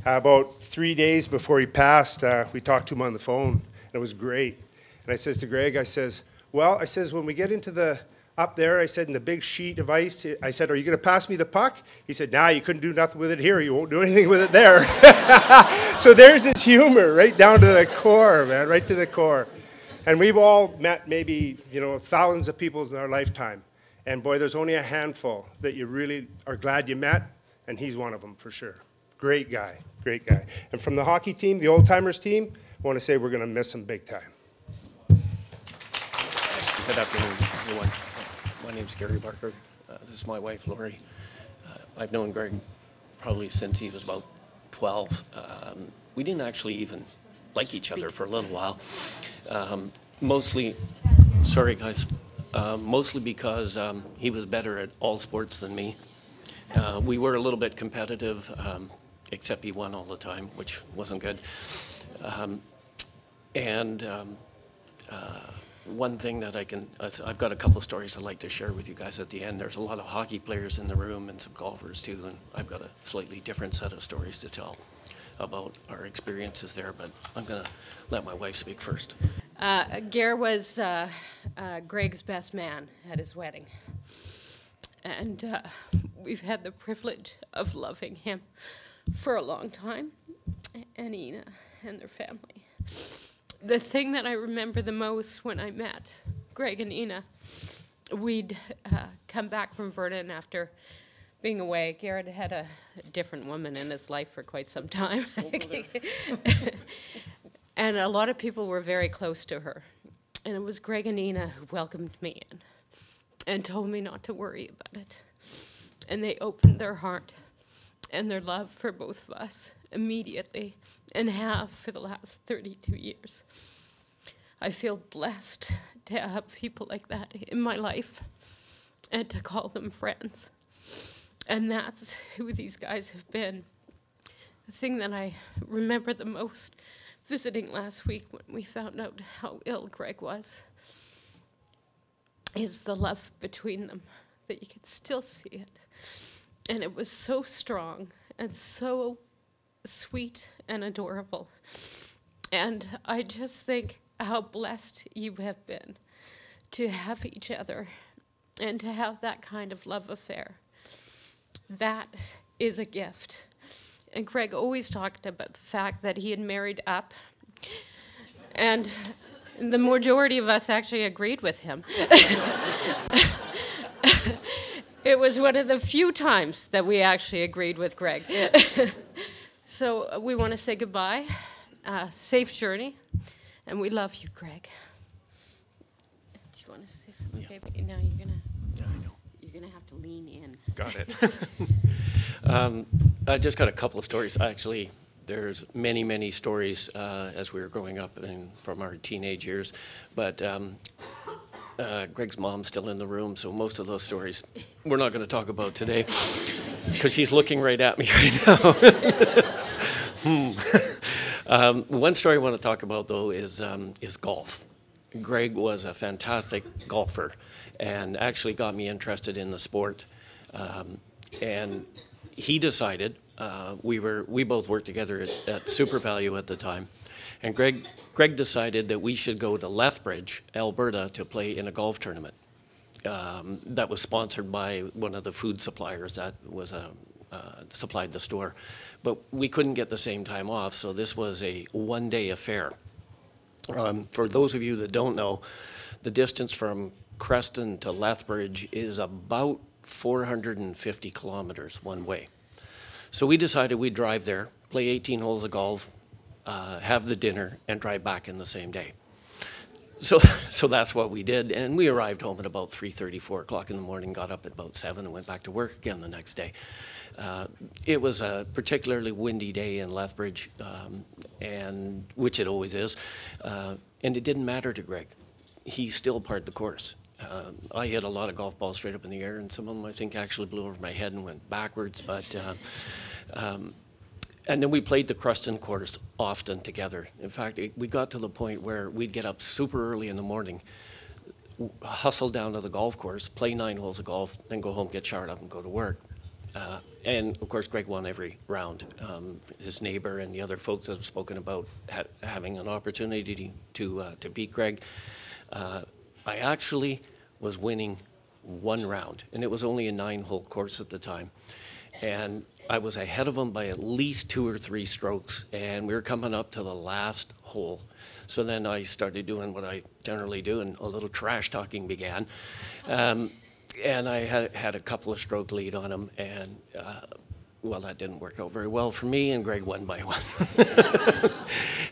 About 3 days before he passed, we talked to him on the phone, and it was great. And I says to Greg, I says, when we get into up there, I said, in the big sheet of ice, I said, are you going to pass me the puck? He said, nah, you couldn't do nothing with it here. You won't do anything with it there. So there's this humor right down to the core, man, right to the core. And we've all met maybe, thousands of people in our lifetime. And boy, there's only a handful that you really are glad you met, and he's one of them for sure. Great guy. And from the hockey team, the Old Timers team, I want to say we're going to miss him big time. Good afternoon, everyone. My name's Gary Barker. This is my wife, Lori. I've known Greg probably since he was about 12. We didn't actually even like each other for a little while. Mostly because he was better at all sports than me. We were a little bit competitive, except he won all the time, which wasn't good. One thing that I've got a couple of stories I'd like to share with you guys at the end. There's a lot of hockey players in the room and some golfers too, and I've got a slightly different set of stories to tell about our experiences there, but I'm going to let my wife speak first. Gare was Greg's best man at his wedding, and we've had the privilege of loving him for a long time, and Ina and their family. The thing that I remember the most when I met Greg and Ina, we'd come back from Vernon after being away. Garrett had a different woman in his life for quite some time. And a lot of people were very close to her. And it was Greg and Ina who welcomed me in and told me not to worry about it. And they opened their heart and their love for both of us immediately, and have for the last 32 years. I feel blessed to have people like that in my life and to call them friends. And that's who these guys have been. The thing that I remember the most visiting last week when we found out how ill Greg was is the love between them, that you could still see it. And it was so strong and so sweet and adorable. And I just think how blessed you have been to have each other and to have that kind of love affair. That is a gift. And Greg always talked about the fact that he had married up, and the majority of us actually agreed with him. It was one of the few times that we actually agreed with Greg. So we want to say goodbye, safe journey, and we love you, Greg. Do you want to say something, Yeah. baby? Now you're gonna. Yeah, I know. You're gonna have to lean in. Got it. I just got a couple of stories. Actually, there's many, many stories as we were growing up and from our teenage years, but Greg's mom's still in the room, so most of those stories we're not going to talk about today because she's looking right at me right now. One story I want to talk about, though, is golf. Greg was a fantastic golfer and actually got me interested in the sport. And he decided We both worked together at Super Value at the time. And Greg decided that we should go to Lethbridge, Alberta, to play in a golf tournament that was sponsored by one of the food suppliers that was supplied the store. But we couldn't get the same time off, so this was a one-day affair. For those of you that don't know, the distance from Creston to Lethbridge is about 450 kilometers one way. So we decided we'd drive there, play 18 holes of golf, have the dinner, and drive back in the same day. So that's what we did, and we arrived home at about 3:30, 4 o'clock in the morning, got up at about 7 and went back to work again the next day. It was a particularly windy day in Lethbridge, and which it always is, and it didn't matter to Greg. He still parred the course. I hit a lot of golf balls straight up in the air, and some of them I think actually blew over my head and went backwards, but and then we played the Creston course often together. In fact, we got to the point where we'd get up super early in the morning, hustle down to the golf course, play 9 holes of golf, then go home, get showered up, and go to work. And of course, Greg won every round. His neighbor and the other folks that have spoken about having an opportunity to beat Greg. I actually was winning 1 round, and it was only a 9-hole course at the time. And I was ahead of him by at least 2 or 3 strokes, and we were coming up to the last hole. So then I started doing what I generally do, and a little trash talking began. And I had a couple of stroke lead on him, and well, that didn't work out very well for me, and Greg won by 1.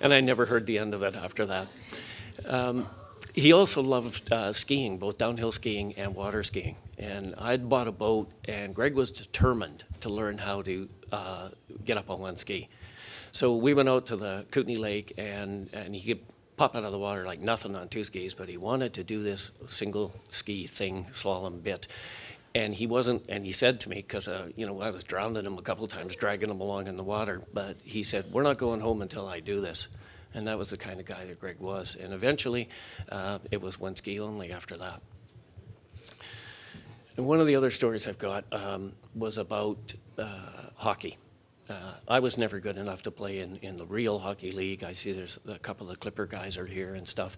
And I never heard the end of it after that. He also loved skiing, both downhill skiing and water skiing. And I'd bought a boat, and Greg was determined to learn how to get up on one ski. So we went out to the Kootenay Lake, and he could pop out of the water like nothing on 2 skis, but he wanted to do this single ski thing, slalom bit. And he wasn't, and he said to me, because you know, I was drowning him a couple of times, dragging him along in the water, but he said, "We're not going home until I do this." And that was the kind of guy that Greg was. And eventually, it was 1 ski only after that. And one of the other stories I've got was about hockey. I was never good enough to play in the real hockey league. I see there's a couple of Clipper guys are here and stuff.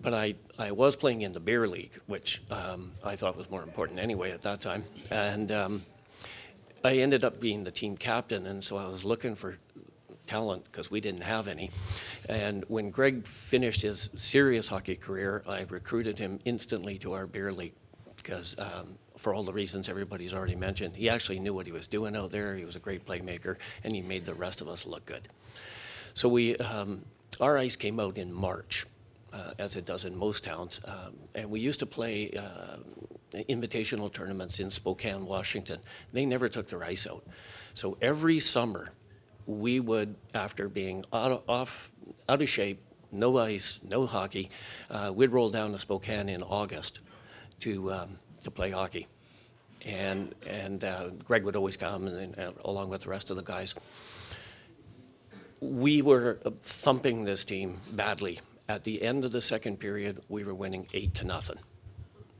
But I was playing in the beer league, which I thought was more important anyway at that time. And I ended up being the team captain, and so I was looking for talent because we didn't have any. And when Greg finished his serious hockey career, I recruited him instantly to our beer league because for all the reasons everybody's already mentioned, he actually knew what he was doing out there. He was a great playmaker, and he made the rest of us look good. So our ice came out in March, as it does in most towns, and we used to play invitational tournaments in Spokane, Washington. They never took their ice out. So every summer, we would, after being out of shape, no ice, no hockey, we'd roll down to Spokane in August to play hockey. And Greg would always come, and along with the rest of the guys. We were thumping this team badly. At the end of the second period, we were winning 8-0.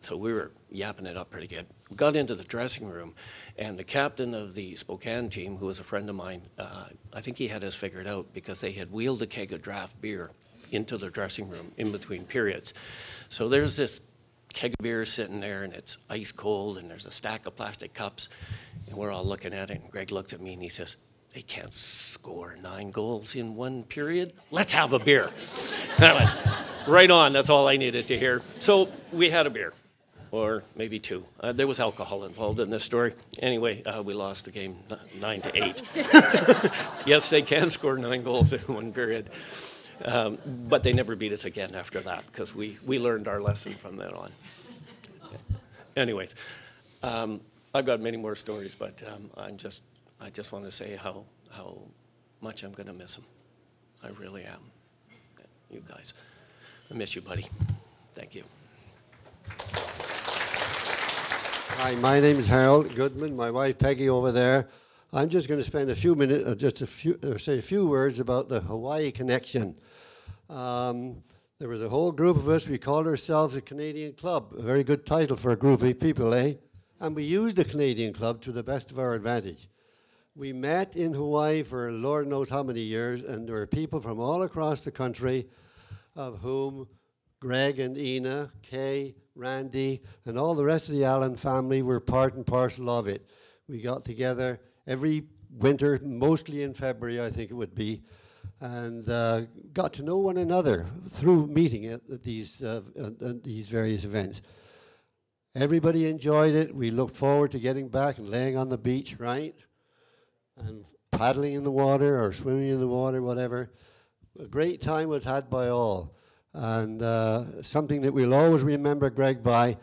So we were yapping it up pretty good. Got into the dressing room, and the captain of the Spokane team, who was a friend of mine, I think he had us figured out because they had wheeled a keg of draft beer into the dressing room in between periods. So there's this keg of beer sitting there, and it's ice cold, and there's a stack of plastic cups, and we're all looking at it, and Greg looks at me and he says, "They can't score 9 goals in 1 period. Let's have a beer." And I went, right on, that's all I needed to hear. So we had a beer. Or maybe 2. There was alcohol involved in this story. Anyway, we lost the game 9-8. Yes, they can score 9 goals in 1 period. But they never beat us again after that because we learned our lesson from that on. Anyways, I've got many more stories, but I just want to say how much I'm going to miss them. I really am. You guys. I miss you, buddy. Thank you. Hi, my name is Harold Goodman. My wife Peggy over there. I'm just going to spend a few minutes, say a few words about the Hawaii connection. There was a whole group of us. We called ourselves a Canadian Club. A very good title for a group of people, eh? And we used the Canadian Club to the best of our advantage. We met in Hawaii for Lord knows how many years, and there were people from all across the country, of whom Greg and Ina, Kay, Randy, and all the rest of the Allen family were part and parcel of it. We got together every winter, mostly in February, I think it would be, and got to know one another through meeting at these various events. Everybody enjoyed it. We looked forward to getting back and laying on the beach, right? And paddling in the water or swimming in the water, whatever. A great time was had by all. And something that we'll always remember Greg by,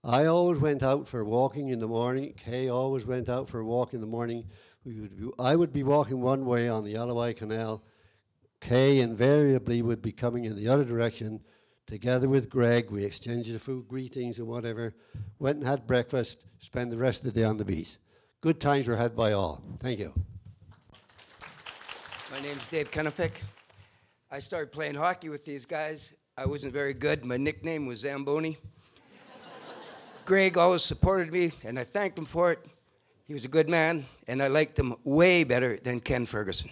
I always went out for walking in the morning. Kay always went out for a walk in the morning. I would be walking one way on the Alawai Canal. Kay invariably would be coming in the other direction. Together with Greg, we exchanged a few greetings and whatever, went and had breakfast, spent the rest of the day on the beach. Good times were had by all. Thank you. My name's Dave Kennefick. I started playing hockey with these guys. I wasn't very good. My nickname was Zamboni. Greg always supported me, and I thanked him for it. He was a good man, and I liked him way better than Ken Ferguson.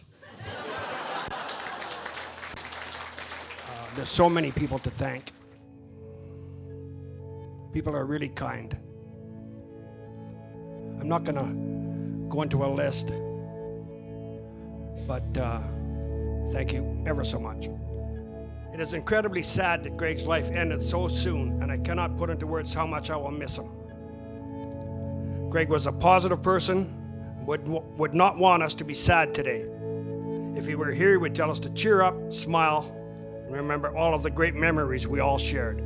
There's so many people to thank. People are really kind. I'm not going to go into a list, but thank you ever so much. It is incredibly sad that Greg's life ended so soon, and I cannot put into words how much I will miss him. Greg was a positive person, would not want us to be sad today. If he were here, he would tell us to cheer up, smile, and remember all of the great memories we all shared.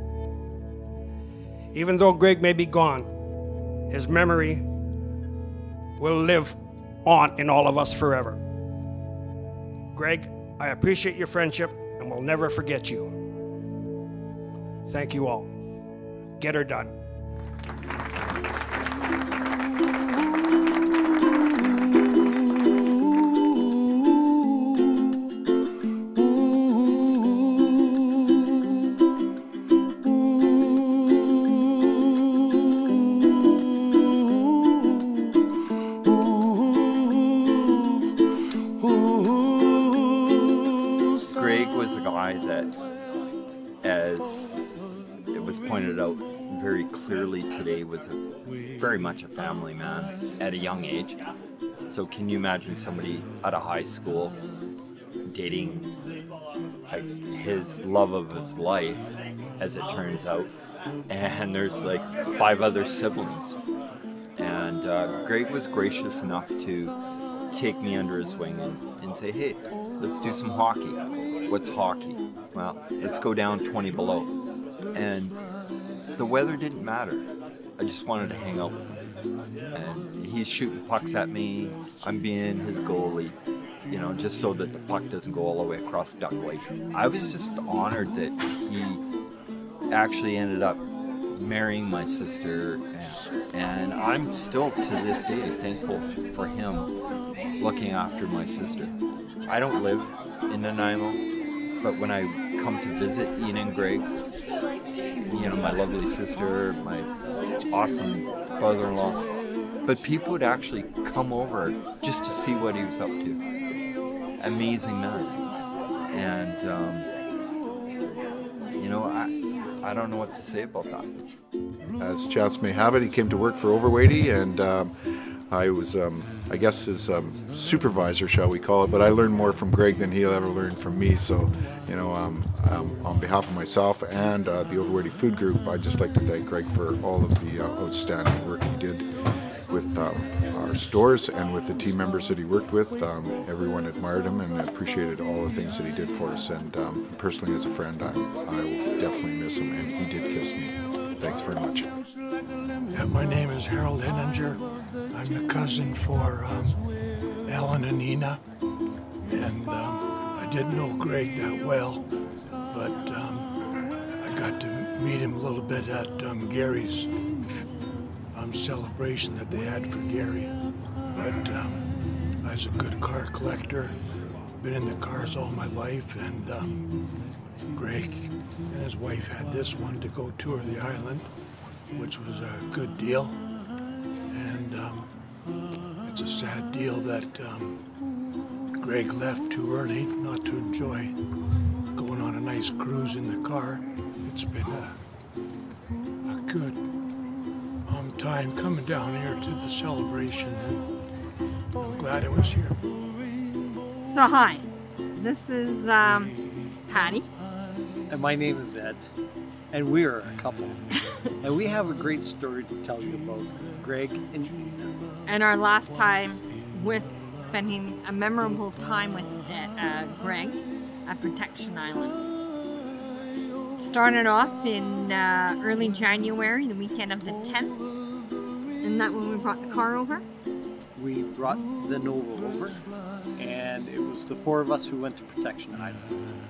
Even though Greg may be gone, his memory will live on in all of us forever. Greg, I appreciate your friendship and will never forget you. Thank you all. Get her done. Greg was a guy that, as it was pointed out very clearly today, was very much a family man at a young age. So can you imagine somebody out of high school dating his love of his life, as it turns out, and there's like 5 other siblings. And Greg was gracious enough to take me under his wing and say, hey, let's do some hockey. What's hockey? Well, let's go down 20 below. And the weather didn't matter. I just wanted to hang out with him. And he's shooting pucks at me. I'm being his goalie, you know, just so that the puck doesn't go all the way across Duck Lake. I was just honored that he actually ended up marrying my sister, and I'm still to this day thankful for him looking after my sister. I don't live in Nanaimo, but when I come to visit Ina and Greg, you know, my lovely sister, my awesome brother-in-law, but people would actually come over just to see what he was up to. Amazing man. And, you know, I don't know what to say about that. As chance may have it, he came to work for Overweighty, and I was, I guess, his supervisor, shall we call it, but I learned more from Greg than he'll ever learn from me. So, you know, on behalf of myself and the Overweighty Food Group, I'd just like to thank Greg for all of the outstanding work he did with our stores and with the team members that he worked with. Everyone admired him and appreciated all the things that he did for us. And personally, as a friend, I will definitely miss him, and he did kiss me. Thanks very much. Yeah, my name is Harold Henninger. I'm the cousin for Alan and Ina. And I didn't know Greg that well, but I got to meet him a little bit at Gary's celebration that they had for Gary. But I was a good car collector, been in the cars all my life, and Greg and his wife had this one to go tour the island, which was a good deal. And it's a sad deal that Greg left too early, not to enjoy going on a nice cruise in the car. It's been a good time coming down here to the celebration, and I'm glad I was here. So hi, this is Patty. And my name is Ed, and we are a couple. And we have a great story to tell you about Greg and Ina. And our last time with spending a memorable time with Greg at Protection Island. Started off in early January, the weekend of the 10th. Isn't that when we brought the car over? We brought the Nova over, and it was the four of us who went to Protection Island.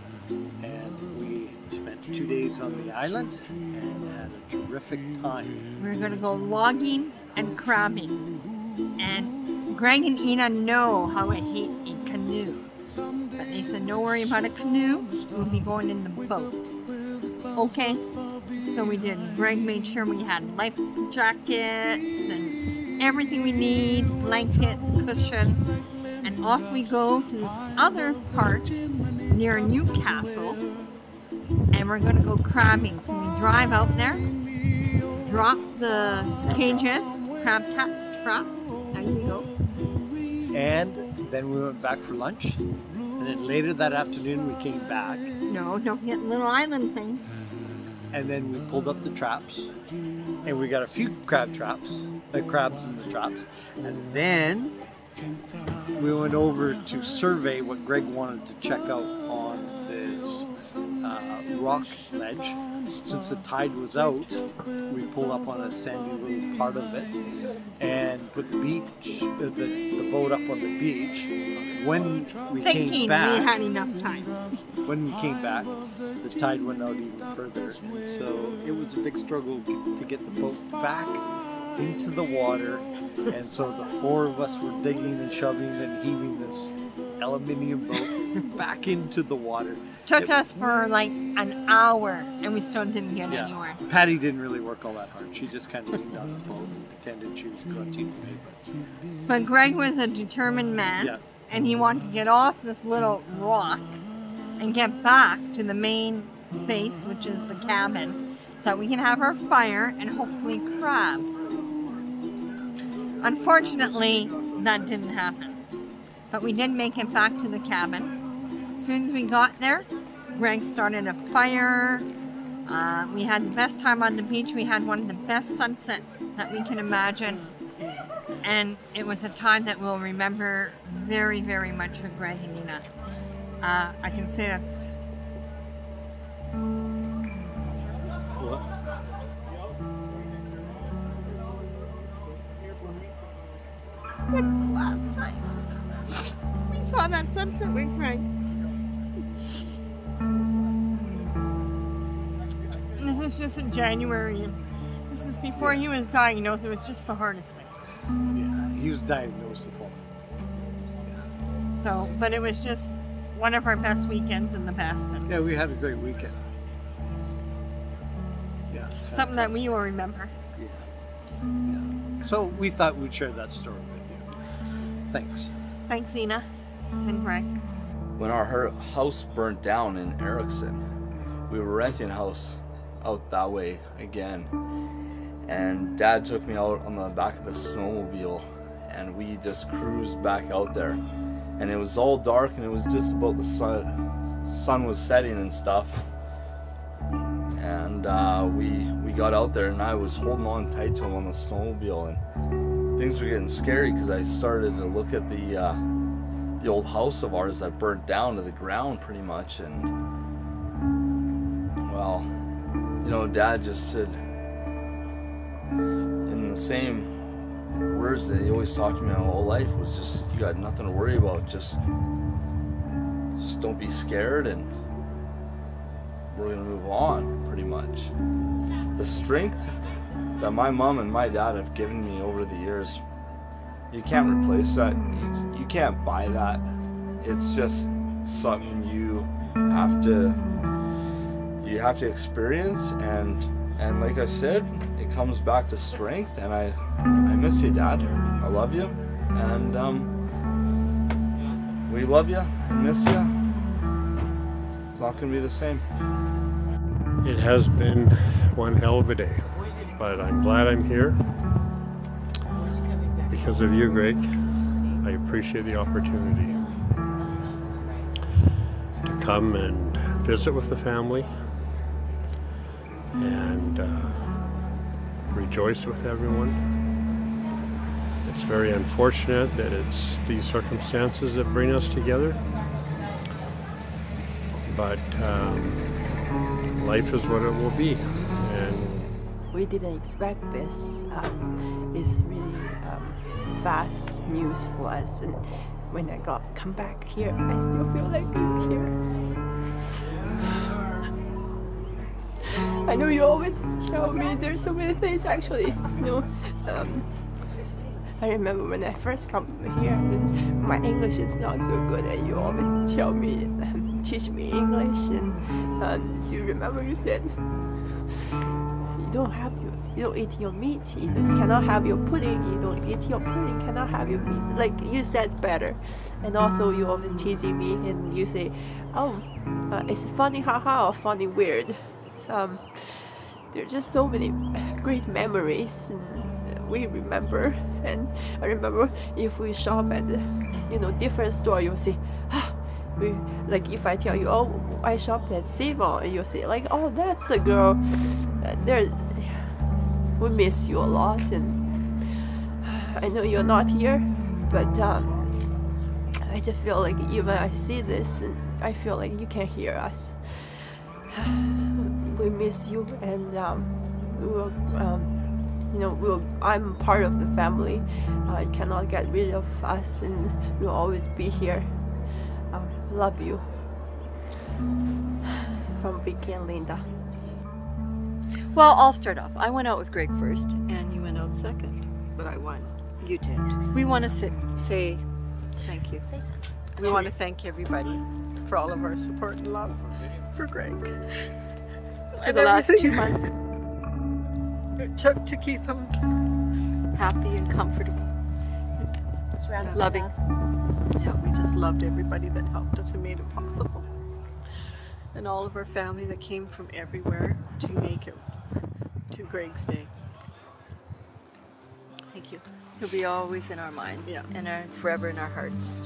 And we spent 2 days on the island and had a terrific time. We were going to go logging and crabbing. And Greg and Ina know how I hate a canoe. But they said, don't worry about a canoe, we'll be going in the boat. Okay, so we did. Greg made sure we had life jackets and everything we need, blankets, cushions, and off we go to this other part near Newcastle, and we're going to go crabbing. So we drive out there, drop the cages, crab traps, there you go. And then we went back for lunch, and then later that afternoon we came back. No, don't forget the little island thing. And then we pulled up the traps, and we got a few crabs in the traps, and then we went over to survey what Greg wanted to check out on this rock ledge. Since the tide was out, we pulled up on a sandy little part of it and put the boat up on the beach. When we came back, we had enough time. When we came back, the tide went out even further, and so it was a big struggle to get the boat back into the water. And so the four of us were digging and shoving and heaving this aluminium boat back into the water. Took us for like an hour, and we still didn't get anywhere. Patty didn't really work all that hard. She just kind of leaned on the boat and pretended she was grunting. But Greg was a determined man, and he wanted to get off this little rock and get back to the main base, which is the cabin, so we can have our fire and hopefully crabs. Unfortunately, that didn't happen. But we did make it back to the cabin. As soon as we got there, Greg started a fire. We had the best time on the beach. We had one of the best sunsets that we can imagine. And it was a time that we'll remember very, very much for Greg and Ina. I can say that's... Last time we saw that sunset with Greg. This is just in January, and this is before he was diagnosed. It was just the hardest thing. Yeah, he was diagnosed the fall. So, but it was just one of our best weekends in the past. Yeah, we had a great weekend. Yeah, something that we will remember. Yeah. So we thought we'd share that story with you. Thanks. Thanks, Ina and Greg. When our house burnt down in Erickson, we were renting a house out that way again. And Dad took me out on the back of the snowmobile, and we just cruised back out there. And it was all dark, and it was just about the sun was setting and stuff. And we got out there, and I was holding on tight to him on the snowmobile, and things were getting scary because I started to look at the old house of ours that burnt down to the ground pretty much. And well, you know, Dad just said in the same words that he always talked to me my whole life was just, you got nothing to worry about, just don't be scared, and we're gonna move on, pretty much. The strength that my mom and my dad have given me over the years, you can't replace that. You can't buy that. It's just something you have to experience, and like I said, it comes back to strength. And I miss you, Dad. I love you, And we love you and miss you. It's not going to be the same. It has been one hell of a day, but I'm glad I'm here. Because of you, Greg, I appreciate the opportunity to come and visit with the family and rejoice with everyone. It's very unfortunate that it's these circumstances that bring us together, but life is what it will be. And we didn't expect this. It's really fast news for us, and when I come back here, I still feel like being here. I know you always tell me there's so many things actually, you know. I remember when I first come here, and my English is not so good, and you always tell me, teach me English, and do you remember you said you don't eat your meat, you cannot have your pudding, you don't eat your pudding, cannot have your meat. Like you said better. And also you always teasing me, and you say, oh, it's funny haha or funny weird. There are just so many great memories we remember. And I remember if we shop at different store, you'll say, like if I tell you, oh, I shop at Save-On, and you'll say like, oh, that's the girl. We miss you a lot, and I know you're not here, but I just feel like even I see this, and I feel like you can hear us. We miss you, and I'm part of the family. You cannot get rid of us, and we'll always be here. Love you. From Vicky and Linda. Well, I'll start off. I went out with Greg first, and you went out second, but I won. You did. We want to say thank you. Say something. We want to thank everybody for all of our support and love for Greg. For the last 2 months it took to keep him happy and comfortable. Loving. Yeah, we just loved everybody that helped us and made it possible. And all of our family that came from everywhere to make it to Greg's Day. Thank you. He'll be always in our minds, and forever in our hearts.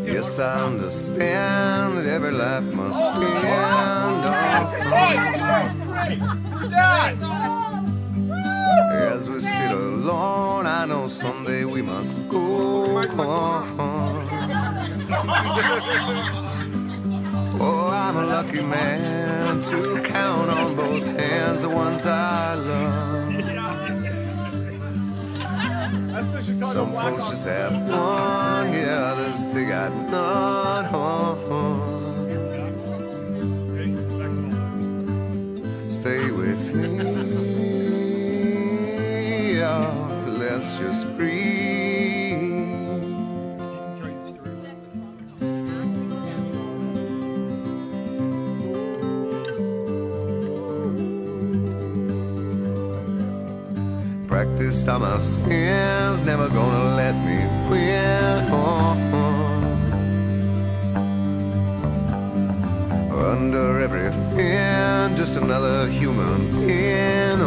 Yes, I understand that every life must end. As we sit alone, I know someday we must go on. Oh, I'm a lucky man to count on both hands the ones I love. Some folks just have one, yeah, others they got none. Stay with me, let's just breathe. Practiced on my sins, never gonna let me win. Under everything, just another human being.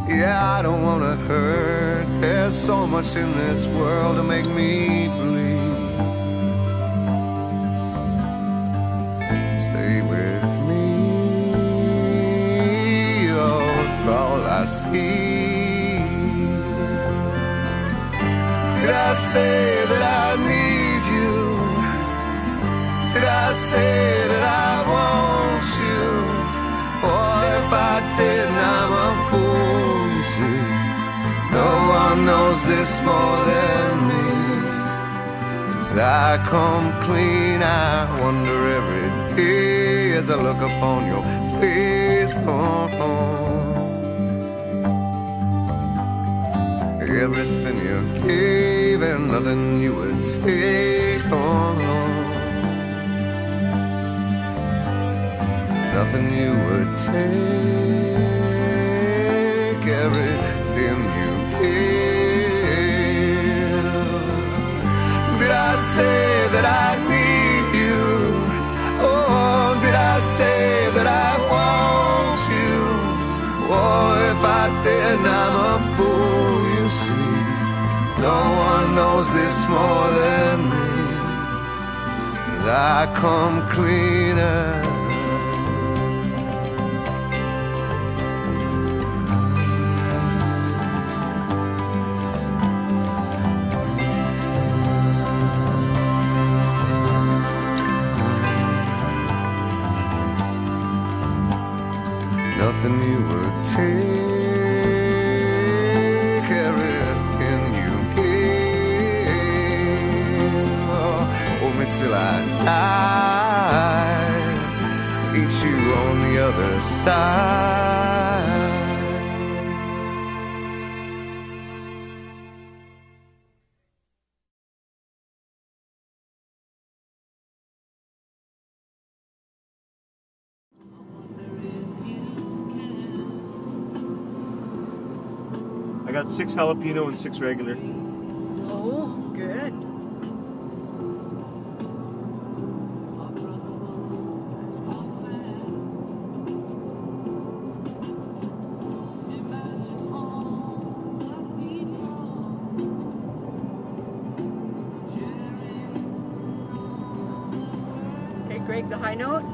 Yeah, I don't wanna hurt. There's so much in this world to make me bleed. Stay with me, oh, all I see. Did I say that I need you? Did I say that I want you? Or if I didn't, I'm a fool, you see. No one knows this more than me. As I come clean, I wonder every day as I look upon your face. Everything you gave leave and nothing you would take on. Nothing you would take, everything you give. Did I say that I need you? Oh, did I say that I want you? Oh, if I did, I'm a fool, you see. No one knows this more than me, and I come cleaner. Nothing you would take, everything you gave. Oh, hold me till I die, meet you on the other side. I got 6 jalapeno and 6 regular. Oh, good. Okay, Greg, the high note.